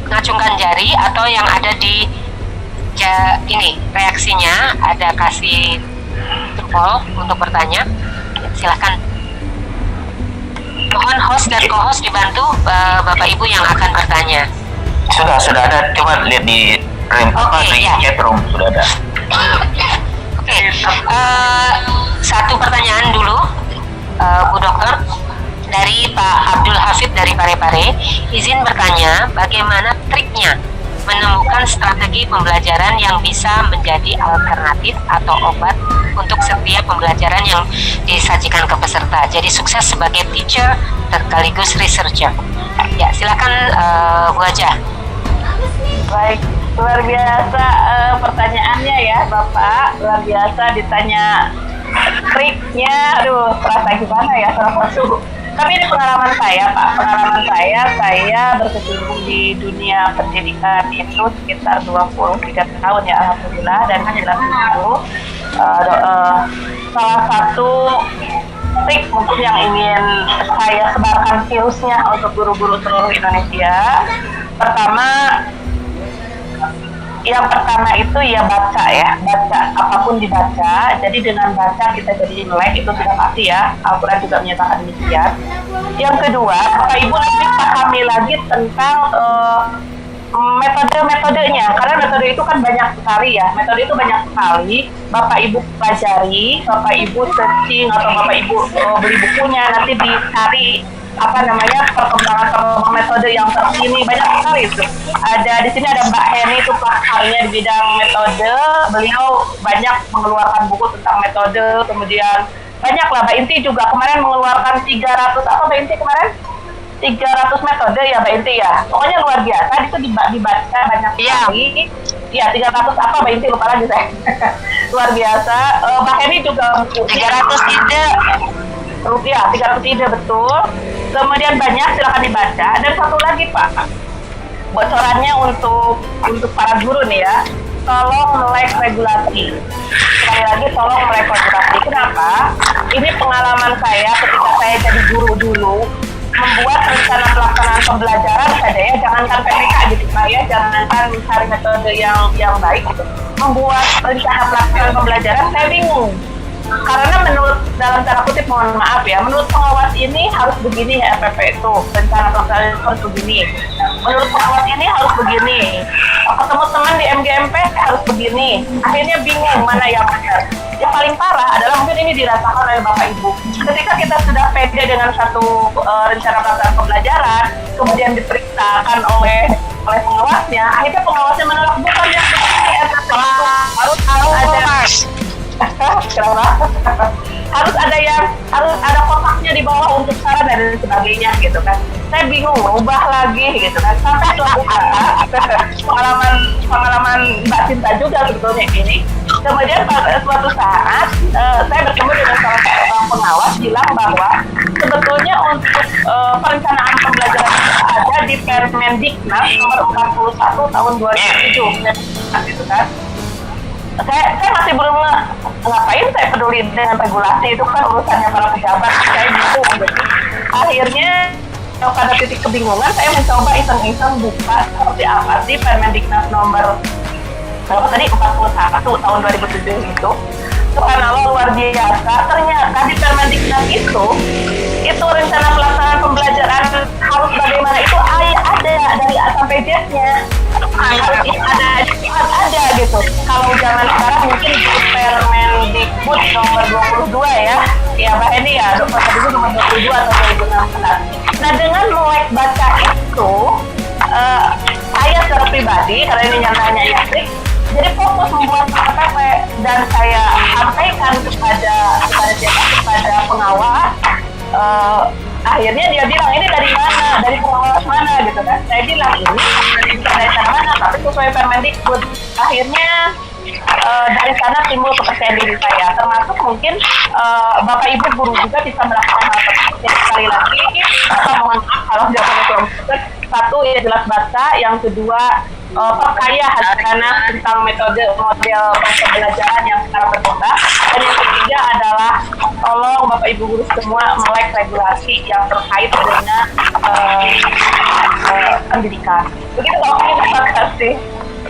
mengacungkan jari atau yang ada di ini reaksinya ada kasih jempol untuk bertanya. Silahkan. Mohon host dan co-host dibantu Bapak Ibu yang akan bertanya. Sudah ada. Coba lihat di chat room sudah ada. Oke. Satu pertanyaan dulu, Bu Dokter, dari Pak Abdul Hafid dari Parepare. Izin bertanya, bagaimana triknya menemukan strategi pembelajaran yang bisa menjadi alternatif atau obat untuk setiap pembelajaran yang disajikan ke peserta. Jadi sukses sebagai teacher sekaligus researcher. Ya, silakan Bu Aja. Baik, luar biasa pertanyaannya ya Bapak, luar biasa ditanya triknya, aduh terasa gimana ya terasa. Tapi ini pengalaman saya Pak, saya berkecimpung di dunia pendidikan itu sekitar 23 tahun ya Alhamdulillah, dan jelas itu salah satu trik mungkin yang ingin saya sebarkan virusnya untuk guru-guru seluruh Indonesia. Yang pertama itu ya baca, apapun dibaca. Jadi dengan baca kita jadi melek, itu sudah pasti ya. Al-Quran juga menyatakan demikian. Yang kedua, Bapak Ibu nanti pahami lagi tentang metode-metodenya, karena metode itu kan banyak sekali ya. Metode itu banyak sekali. Bapak Ibu pelajari, Bapak Ibu searching, atau Bapak Ibu beli bukunya, nanti dicari perkembangan metode yang terkini, banyak sekali itu. Ada di sini ada Mbak Heni, itu pakarnya di bidang metode. Beliau banyak mengeluarkan buku tentang metode. Kemudian banyak lah, Mbak Inti juga kemarin mengeluarkan 300 apa Mbak Inti kemarin? 300 metode ya Mbak Inti ya. Pokoknya luar biasa, itu dibaca banyak sekali. Ya 300 apa Mbak Inti, lupa lagi saya. Luar biasa. Mbak Heni juga 300 ide. Rupiah, 300 ide betul. Kemudian banyak, silakan dibaca. Dan satu lagi Pak, bocorannya untuk para guru nih ya, tolong melek regulasi. Sekali lagi tolong melek regulasi. Kenapa? Ini pengalaman saya ketika saya jadi guru dulu, membuat rencana pelaksanaan pembelajaran saja ya, jangankan PPK gitu Pak ya, jangankan mencari metode yang baik gitu. Membuat rencana pelaksanaan pembelajaran saya bingung. Karena menurut, dalam tanda kutip mohon maaf ya, menurut pengawas ini harus begini ya, FPP itu rencana pelaksanaan harus begini, menurut pengawas ini harus begini, ketemu teman di MGMP harus begini. Akhirnya bingung mana yang benar. Yang paling parah adalah mungkin ini dirasakan oleh Bapak Ibu, ketika kita sudah pede dengan satu rencana pelaksanaan pembelajaran, kemudian diperiksakan oleh pengawasnya, akhirnya pengawasnya menolak, bukan yang begini, harus ada kenapa? harus ada kotaknya di bawah untuk saran dan sebagainya gitu kan. Saya bingung, ubah lagi gitu kan. Sampai suatu saat pengalaman Mbak Cinta juga sebetulnya ini. Kemudian pada suatu saat saya bertemu dengan salah seorang pengawas bilang bahwa sebetulnya untuk perencanaan pembelajaran ada di Permendiknas nomor 41 tahun 2007 gitu kan. Saya masih belum ngapain saya peduli dengan regulasi, itu kan urusannya para pejabat. Saya bingung gitu. Akhirnya pada titik kebingungan saya mencoba iseng-iseng buka seperti apa sih Permendiknas nomor berapa tadi, 41 tahun 2007 itu. Subhanallah, luar biasa. Ternyata di Permendiknas itu rencana pelaksanaan pembelajaran harus bagaimana itu ada dari A sampai Z-nya. Ada gitu. Kalau zaman sekarang mungkin di Permendikbud nomor 22 ya Mbak Heni ya, Permendikbud nomor 22 atau 2016. Nah, dengan melek baca itu, saya secara pribadi, karena ini nyatanya ya trik, jadi fokus membuat KTP, dan saya sampaikan kepada pengawas. Akhirnya dia bilang, ini dari mana, dari pengawas mana gitu kan. Saya bilang ini dari sana mana, tapi sesuai Permendikbud. Akhirnya dari sana timbul kepercayaan diri saya, termasuk mungkin Bapak Ibu guru juga bisa melakukan hal tersebut. Sekali lagi, mohon maaf kalau jawabannya kurang tepat. Satu ya jelas baca, yang kedua perkaya hadirana tentang metode model pembelajaran yang sekarang berkembang, dan yang ketiga adalah tolong Bapak Ibu guru semua melek regulasi yang terkait dengan pendidikan. Begitu kalau ini terima kasih.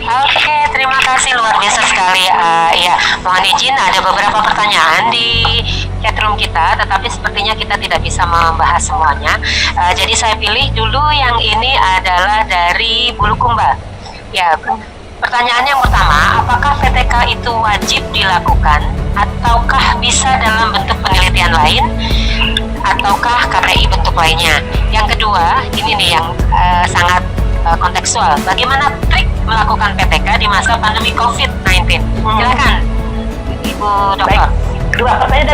Oke, terima kasih luar biasa sekali. Ya, mohon izin ada beberapa pertanyaan di chatroom kita, tetapi sepertinya kita tidak bisa membahas semuanya. Jadi saya pilih dulu yang ini adalah dari Bulukumba. Ya, pertanyaan yang pertama, apakah PTK itu wajib dilakukan ataukah bisa dalam bentuk penelitian lain ataukah KPI bentuk lainnya? Yang kedua, ini nih yang sangat kontekstual. Bagaimana trik melakukan PTK di masa pandemi COVID-19? Silakan, Ibu Dokter. Dua pertanyaan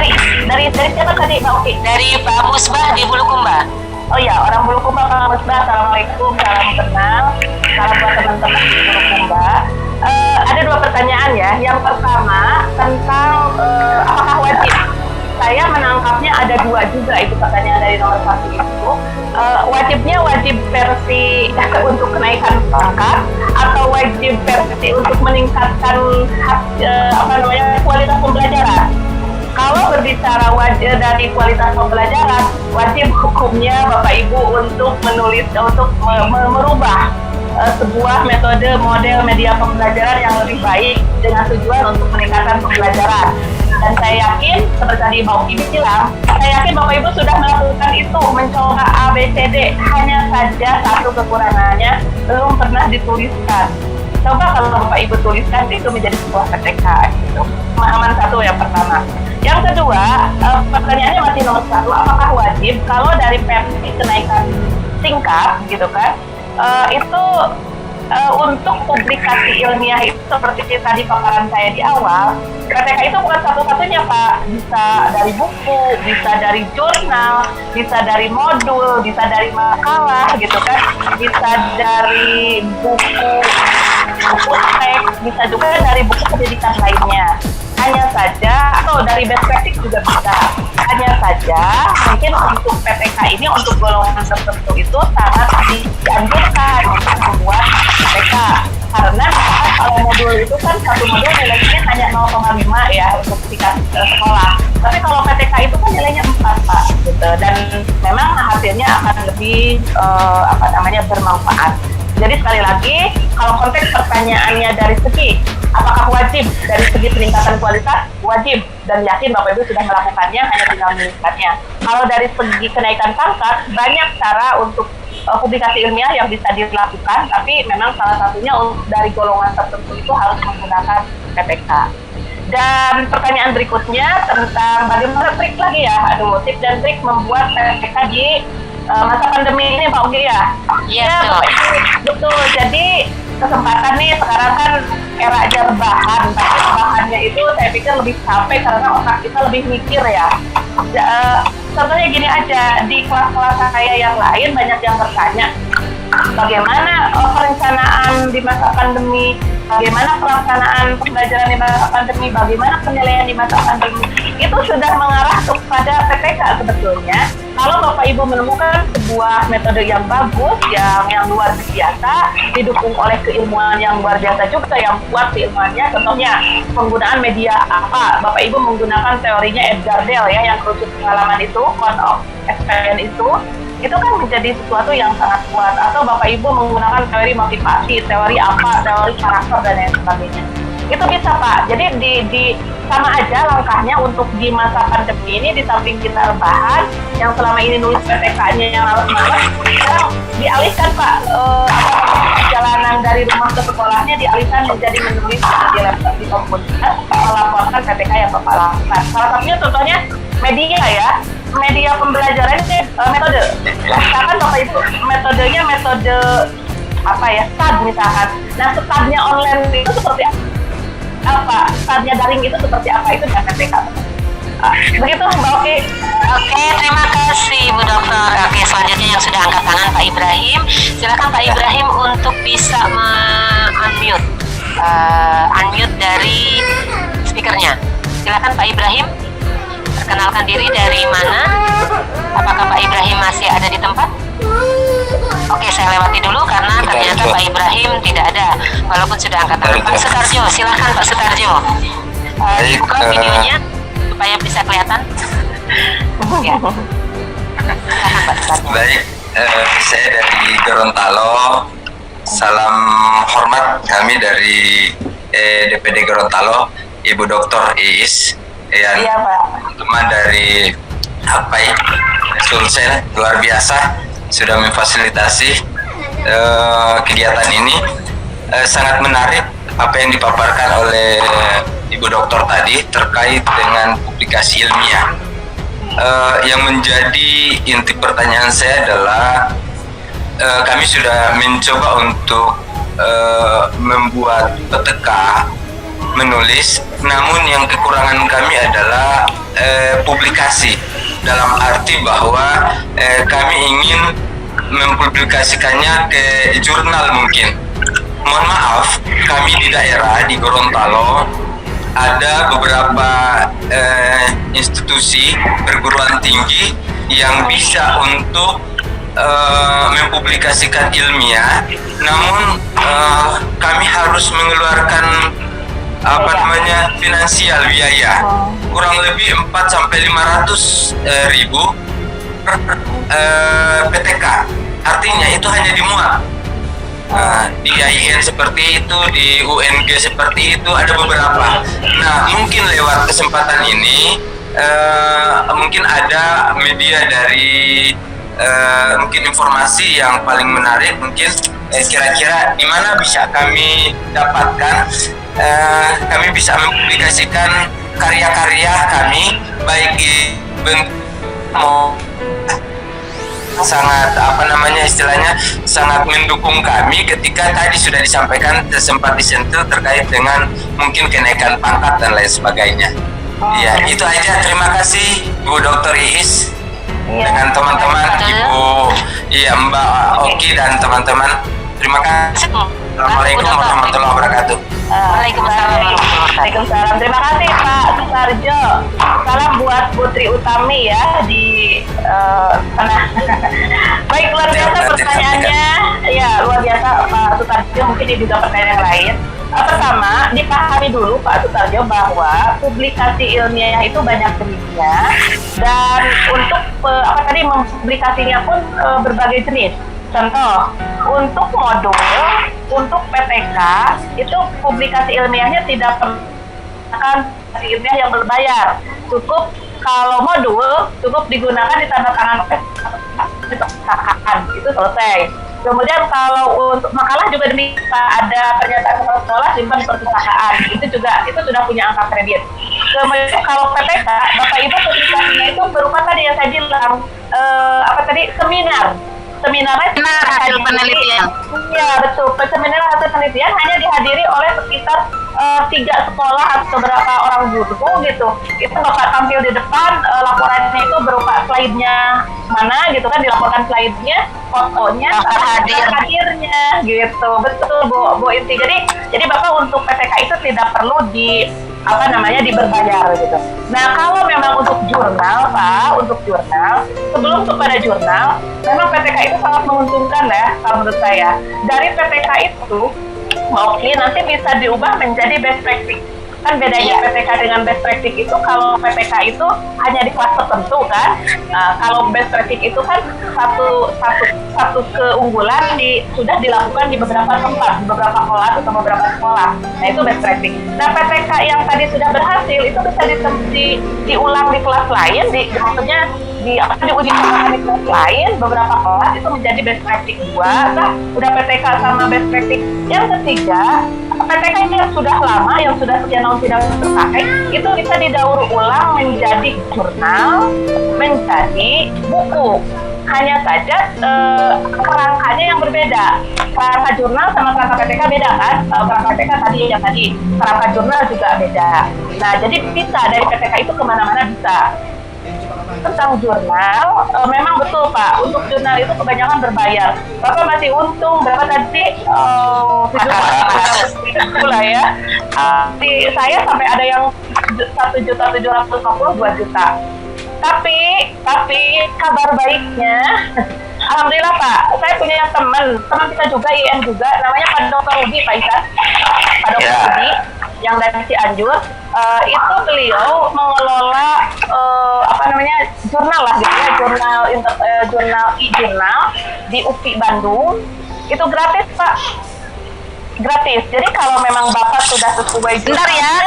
dari siapa tadi, Mbak Oki? Dari Pak Musbah di Bulukumba. Oh iya, orang Bulukumba, Pak Musbah. Assalamualaikum, salam kenal. Salam buat teman-teman di Bulukumba. Ada dua pertanyaan ya. Yang pertama tentang apakah wajib? Saya menangkapnya ada dua juga itu pertanyaan dari nomor satu itu. Wajibnya wajib versi untuk kenaikan pangkat atau wajib versi untuk meningkatkan kualitas pembelajaran. Kalau berbicara wajib dari kualitas pembelajaran, wajib hukumnya Bapak Ibu untuk merubah sebuah metode model media pembelajaran yang lebih baik dengan tujuan untuk meningkatkan pembelajaran. Dan saya yakin, seperti tadi Mbak Ibu bilang, saya yakin Bapak Ibu sudah melakukan itu, mencoba ABCD, hanya saja satu kekurangannya belum pernah dituliskan. Coba kalau Bapak Ibu tuliskan, itu menjadi sebuah PTK. Gitu. Pemahaman satu yang pertama. Yang kedua, pertanyaannya masih nomor satu, apakah wajib kalau dari versi kenaikan tingkat, gitu kan, itu untuk publikasi ilmiah itu seperti tadi paparan saya di awal, PTK itu bukan satu-satunya Pak, bisa dari buku, bisa dari jurnal, bisa dari modul, bisa dari makalah gitu kan, bisa dari buku teks, bisa juga dari buku pendidikan lainnya. Hanya saja, atau dari best practice juga bisa. Hanya saja, mungkin untuk PTK ini, untuk golongan tertentu itu sangat dianjurkan untuk membuat PTK. Karena kalau modul itu kan satu modul nilainya hanya 0,5 ya untuk tingkat sekolah. Tapi kalau PTK itu kan nilainya 4 Pak, gitu. Dan memang hasilnya akan lebih bermanfaat. Jadi sekali lagi, kalau konteks pertanyaannya dari segi apakah wajib dari segi peningkatan kualitas, wajib dan yakin Bapak Ibu sudah melakukannya, hanya tinggal meningkatnya. Kalau dari segi kenaikan pangkat, banyak cara untuk publikasi ilmiah yang bisa dilakukan, tapi memang salah satunya dari golongan tertentu itu harus menggunakan PPK. Dan pertanyaan berikutnya tentang bagaimana trik lagi ya, tips dan trik membuat PPK di masa pandemi ini Pak Ugi ya? Iya, betul. Jadi kesempatan nih sekarang kan era aja rebahan, tapi rebahannya itu saya pikir lebih capek karena otak kita lebih mikir ya. Contohnya gini aja, di kelas-kelas saya yang lain banyak yang bertanya, bagaimana perencanaan di masa pandemi, bagaimana pelaksanaan pembelajaran di masa pandemi, bagaimana penilaian di masa pandemi. Itu sudah mengarah kepada PPK sebetulnya. Kalau Bapak Ibu menemukan sebuah metode yang bagus, yang luar biasa, didukung oleh keilmuan yang luar biasa juga, yang kuat keilmuannya, contohnya penggunaan media apa, Bapak Ibu menggunakan teorinya Edgar Dale ya, yang kerucut pengalaman itu, Code of Experience itu kan menjadi sesuatu yang sangat kuat. Atau Bapak Ibu menggunakan teori motivasi, teori apa, teori karakter dan lain sebagainya. Itu bisa Pak. Jadi di sama aja langkahnya untuk di masa pandemi ini, di samping kita rebahan, yang selama ini nulis PTK-nya yang males-males, sekarang dialihkan Pak, perjalanan dari rumah ke sekolahnya dialihkan menjadi menulis di laptop, di komputer, melaporkan PTK yang Bapak lakukan. Salah satunya contohnya media ya, media pembelajaran ini metode. Misalkan Bapak Ibu metodenya metode apa ya, STAD misalkan. Nah, STAD-nya online itu seperti apa? STAD-nya daring itu seperti apa? Itu dengan PTK. Begitu Mbak Oki. Oke, terima kasih Bu Dokter. Oke, selanjutnya yang sudah angkat tangan Pak Ibrahim. Silakan Pak Ibrahim untuk bisa unmute dari speakernya. Silakan Pak Ibrahim. Perkenalkan diri, dari mana? Apakah Pak Ibrahim masih ada di tempat? Oke, saya lewati dulu karena ternyata Pak Ibrahim tidak ada, walaupun sudah angkat tangan. Pak Sutarjo, silakan Pak Sutarjo. Buka videonya supaya bisa kelihatan. Ya. Silakan Pak Sutarjo. Baik, saya dari Gorontalo. Salam hormat kami dari DPD Gorontalo, Ibu Dr. Iis, yang Iya Pak. teman dari Hapai Sulsel, luar biasa sudah memfasilitasi kegiatan ini. Sangat menarik apa yang dipaparkan oleh Ibu Dokter tadi terkait dengan publikasi ilmiah. Yang menjadi inti pertanyaan saya adalah kami sudah mencoba untuk membuat peteka, menulis, namun yang kekurangan kami adalah publikasi, dalam arti bahwa kami ingin mempublikasikannya ke jurnal mungkin. Mohon maaf, kami di daerah di Gorontalo ada beberapa institusi perguruan tinggi yang bisa untuk mempublikasikan ilmiah, namun kami harus mengeluarkan finansial biaya kurang lebih 4 sampai 500 ribu per PTK. Artinya itu hanya dimuat di IAIN seperti itu, di UNG seperti itu, ada beberapa. Nah, mungkin lewat kesempatan ini mungkin ada media dari mungkin informasi yang paling menarik, mungkin kira-kira di mana bisa kami dapatkan, kami bisa mempublikasikan karya-karya kami, baik di bentuk sangat istilahnya sangat mendukung kami ketika tadi sudah disampaikan, sempat disentuh terkait dengan mungkin kenaikan pangkat dan lain sebagainya. Ya, itu aja. Terima kasih Bu Dr. Iis dengan teman-teman, Ibu Mbak Oki dan teman-teman. Terima kasih. Assalamualaikum warahmatullahi wabarakatuh. Waalaikumsalam. Terima kasih Pak Sutarjo. Salam buat Putri Utami ya di sana. Baik, luar biasa pertanyaannya. Ya, luar biasa Pak Sutarjo. Mungkin ini juga pertanyaan yang lain. Pertama, dipahami dulu Pak Sutarjo bahwa publikasi ilmiah itu banyak jenisnya, dan untuk mempublikasinya pun berbagai jenis. Contoh, untuk modul, untuk PTK, itu publikasi ilmiahnya tidak perlu ilmiah yang berbayar. Cukup kalau modul, cukup digunakan di tanda tangan itu selesai. Kemudian kalau untuk makalah juga demikian, ada pernyataan kepala sekolah simpan di perpustakaan, itu sudah punya angka kredit. Kemudian kalau PTK, Bapak Ibu publikasinya itu berupa tadi yang saya bilang, seminarnya hasil penelitian. Iya betul, seminar hasil penelitian hanya dihadiri oleh sekitar 3 sekolah atau beberapa orang guru gitu. Itu Bapak tampil di depan, laporannya itu berupa slide-nya mana gitu kan, dilaporkan slide-nya, fotonya, hadirnya gitu. Betul Bu Inti. Jadi Bapak untuk PTK itu tidak perlu diberbayar gitu. Nah, kalau memang untuk jurnal Pak, sebelum kepada jurnal, memang PTK itu sangat menguntungkan ya kalau menurut saya. Dari PTK itu, oke, nanti bisa diubah menjadi best practice. Kan bedanya PTK dengan best practice itu, kalau PTK itu hanya di kelas tertentu kan. Kalau best practice itu kan satu keunggulan sudah dilakukan di beberapa tempat, di beberapa kelas atau beberapa sekolah. Nah, itu best practice. Nah, PTK yang tadi sudah berhasil itu bisa diulang di kelas lain, maksudnya diuji coba di kelas lain, beberapa kelas itu menjadi best practice 2. Nah, udah PTK sama best practice. Yang ketiga, PTK yang sudah lama, yang sudah sekian tahun tidak terpakai, itu bisa didaur ulang menjadi jurnal, menjadi buku. Hanya saja kerangkanya yang berbeda. Kerangka jurnal sama kerangka PTK beda kan? Kerangka PTK tadi, kerangka jurnal juga beda. Nah, jadi bisa dari PTK itu kemana-mana bisa. Tentang jurnal, memang betul Pak, untuk jurnal itu kebanyakan berbayar. Bapak masih untung berapa tadi? 7 lah ya. Saya sampai ada yang 1.752 juta. Tapi kabar baiknya, alhamdulillah Pak, saya punya teman kita juga, IN juga, namanya Pak Dr. Rudi, Pak Isan, Pak Dr. Rudi, yang dari Cianjur. Itu beliau mengelola jurnal lah gitu ya, jurnal e-jurnal di UPI Bandung. Itu gratis, Pak. Gratis. Jadi kalau memang Bapak sudah sesuai Bentar ya.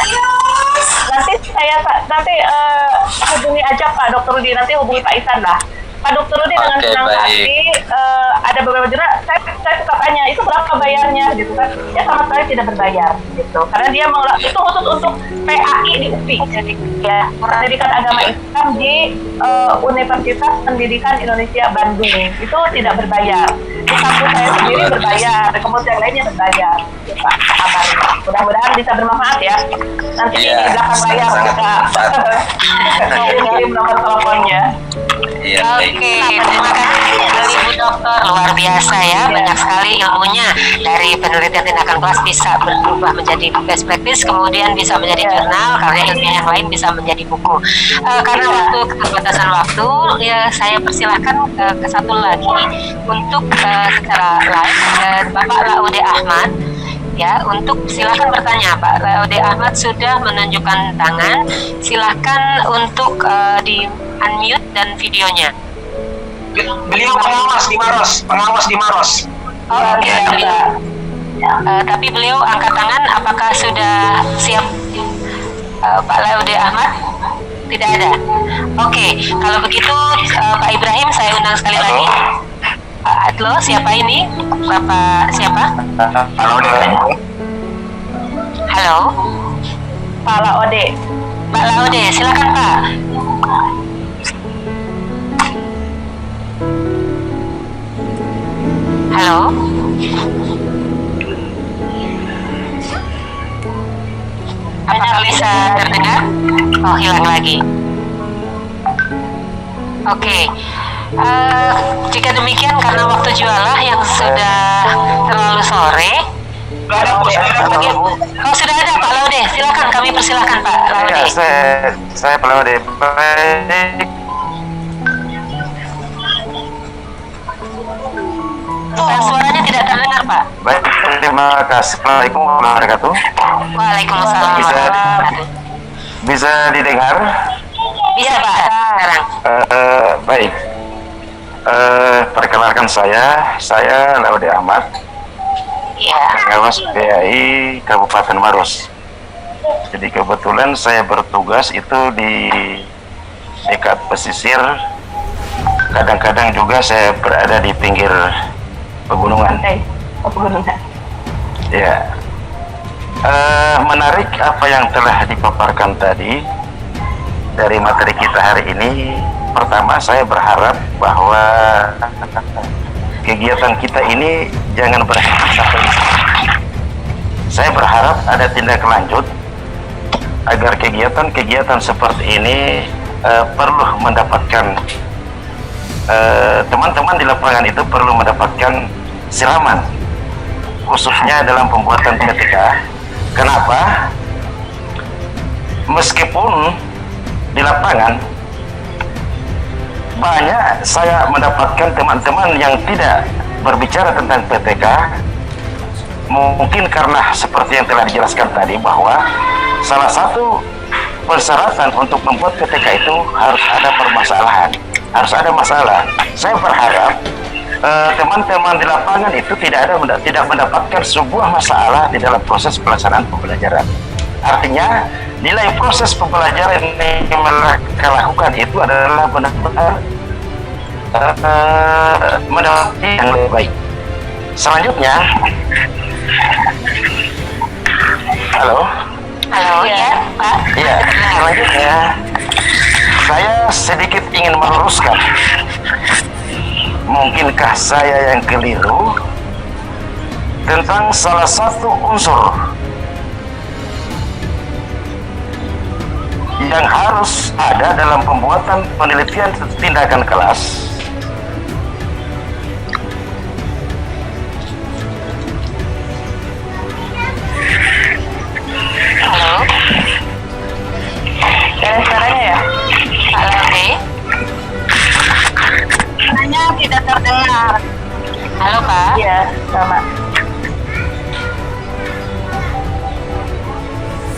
nanti hubungi aja Pak Dokter Rudi, nanti hubungi Pak Isan lah. Pak Dokter Rudi dengan Oke, senang baik. hati ada beberapa jurnal, saya suka tanya itu berapa bayarnya gitu kan. Dia sama sekali tidak berbayar gitu. Karena dia itu khusus untuk PAI di UPI. Jadi ya, Pendidikan Agama Islam di Universitas Pendidikan Indonesia Bandung. Itu tidak berbayar. Di kampus saya sendiri berbayar, di kampus yang lainnya berbayar. Ya, Pak, kabarnya. Mudah-mudahan bisa bermanfaat ya. Nanti di Iya, belakang layar sangat kita mau kirim nomor teleponnya. Iya, baik. Oke, terima kasih Ibu Dokter, luar biasa ya, banyak sekali ilmunya. Dari penelitian tindakan kelas bisa berubah menjadi best practice, kemudian bisa menjadi jurnal, karya ilmiah yang lain bisa menjadi buku. Karena waktu keterbatasan waktu, ya saya persilahkan ke satu lagi untuk secara live Bapak Laude Ahmad. Ya, untuk silakan bertanya. Pak Laude Ahmad sudah menunjukkan tangan. Silakan untuk di unmute dan videonya. Beliau pengawas di Maros. Oh, oke. Tapi beliau angkat tangan. Apakah sudah siap, Pak Laude Ahmad? Tidak ada. Oke, kalau begitu Pak Ibrahim saya undang sekali lagi. Halo, siapa ini? Bapak siapa? Halo. Pak Laude. Pak Laude, silakan Pak. Halo. Apakah bisa terdengar? Oh, hilang lagi. Oke. Jika demikian karena waktu jualah yang sudah terlalu sore. Oh, sudah ada Pak Laude. Silakan, kami persilakan Pak Laude. Ya, saya Pak Laude. Baik. Suaranya tidak terdengar Pak. Baik, terima kasih. Assalamualaikum warahmatullahi wabarakatuh. Waalaikumsalam warahmatullahi wabarakatuh. Bisa didengar? Bisa Pak, sekarang. Baik. Perkenalkan saya Laude Ahmad, Ya. pengawas PAI Kabupaten Maros. Jadi kebetulan saya bertugas itu di dekat pesisir. Kadang-kadang juga saya berada di pinggir pegunungan. Pegunungan. Ya, menarik apa yang telah dipaparkan tadi dari materi kita hari ini. Pertama, saya berharap bahwa kegiatan kita ini jangan berhenti sampai di sini. Saya berharap ada tindak lanjut agar kegiatan-kegiatan seperti ini perlu mendapatkan teman-teman di lapangan itu perlu mendapatkan siraman, khususnya dalam pembuatan PTK. Kenapa? Meskipun di lapangan banyak saya mendapatkan teman-teman yang tidak berbicara tentang PTK, mungkin karena seperti yang telah dijelaskan tadi bahwa salah satu persyaratan untuk membuat PTK itu harus ada permasalahan, harus ada masalah. Saya berharap teman-teman di lapangan itu tidak mendapatkan sebuah masalah di dalam proses pelaksanaan pembelajaran. Artinya nilai proses pembelajaran yang mereka lakukan itu adalah benar-benar mendapatkan yang lebih baik. Selanjutnya, halo. Halo, ya Pak. Iya, selanjutnya saya sedikit ingin meluruskan. Mungkinkah saya yang keliru tentang salah satu unsur yang harus ada dalam pembuatan penelitian tindakan kelas. Halo. Ada suaranya ya? Pak Laude. Suaranya tidak terdengar. Halo Pak. Iya, sama.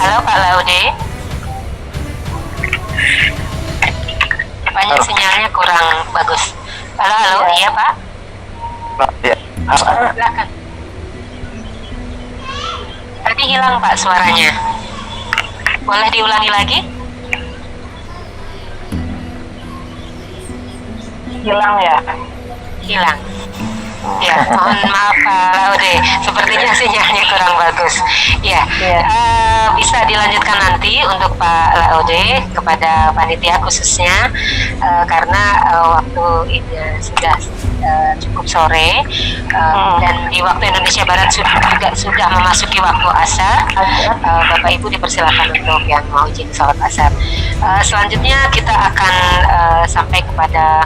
Halo Pak Laude. Apanya sinyalnya kurang bagus. Halo, iya Pak. Ya, Silakan. Tadi hilang Pak suaranya. Boleh diulangi lagi? Hilang ya. Hilang. Ya, mohon maaf Pak Laude, sepertinya sinyalnya kurang bagus. Ya, Iya. bisa dilanjutkan nanti untuk Pak Laude kepada panitia khususnya, karena waktu ini sudah cukup sore, dan di waktu Indonesia Barat sudah memasuki waktu asar. Bapak Ibu dipersilakan untuk yang mau izin sholat asar. Selanjutnya kita akan sampai kepada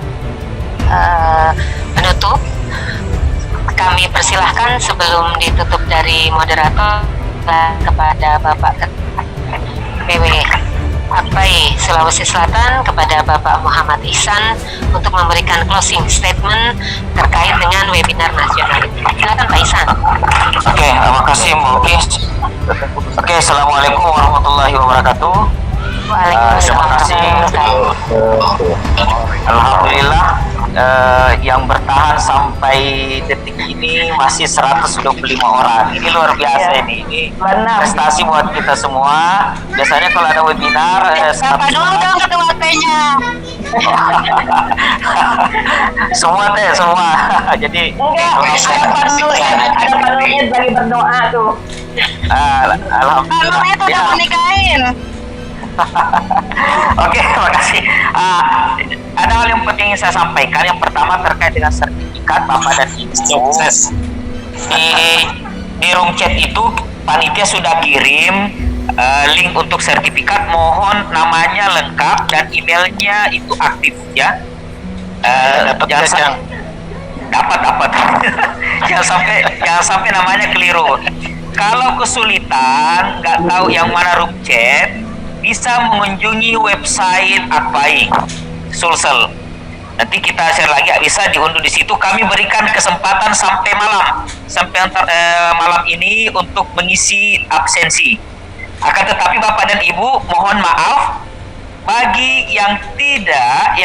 penutup. Kami persilahkan sebelum ditutup dari moderator kepada Bapak PW Akbai Sulawesi Selatan, kepada Bapak Muhammad Ihsan untuk memberikan closing statement terkait dengan webinar nasional ini. Silakan Pak Ihsan. Oke, terima kasih Mbak Ukis. Oke, Assalamualaikum warahmatullahi wabarakatuh. Waalaikumsalam Terima kasih. warahmatullahi wabarakatuh. Alhamdulillah, yang bertahan sampai detik ini masih 125 orang. Ini luar biasa Ya. ini Benar. prestasi buat kita semua. Biasanya kalau ada webinar Bapak dulu dong ketua T-nya. semua teh semua. Jadi Enggak, ada panulnya lagi berdoa tuh. Kalau itu udah mau nikahin. Oke, terima kasih. Ada hal yang penting yang saya sampaikan. Yang pertama terkait dengan sertifikat Bapak dan Ibu. Di room chat itu panitia sudah kirim link untuk sertifikat. Mohon namanya lengkap dan emailnya itu aktif ya. Dapat. jangan sampai namanya keliru. Kalau kesulitan nggak tahu yang mana room chat, bisa mengunjungi website Akbai Sulsel. Nanti kita share lagi, bisa diunduh di situ. Kami berikan kesempatan sampai malam ini untuk mengisi absensi. Akan tetapi Bapak dan Ibu, mohon maaf bagi yang tidak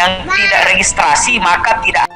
registrasi, maka tidak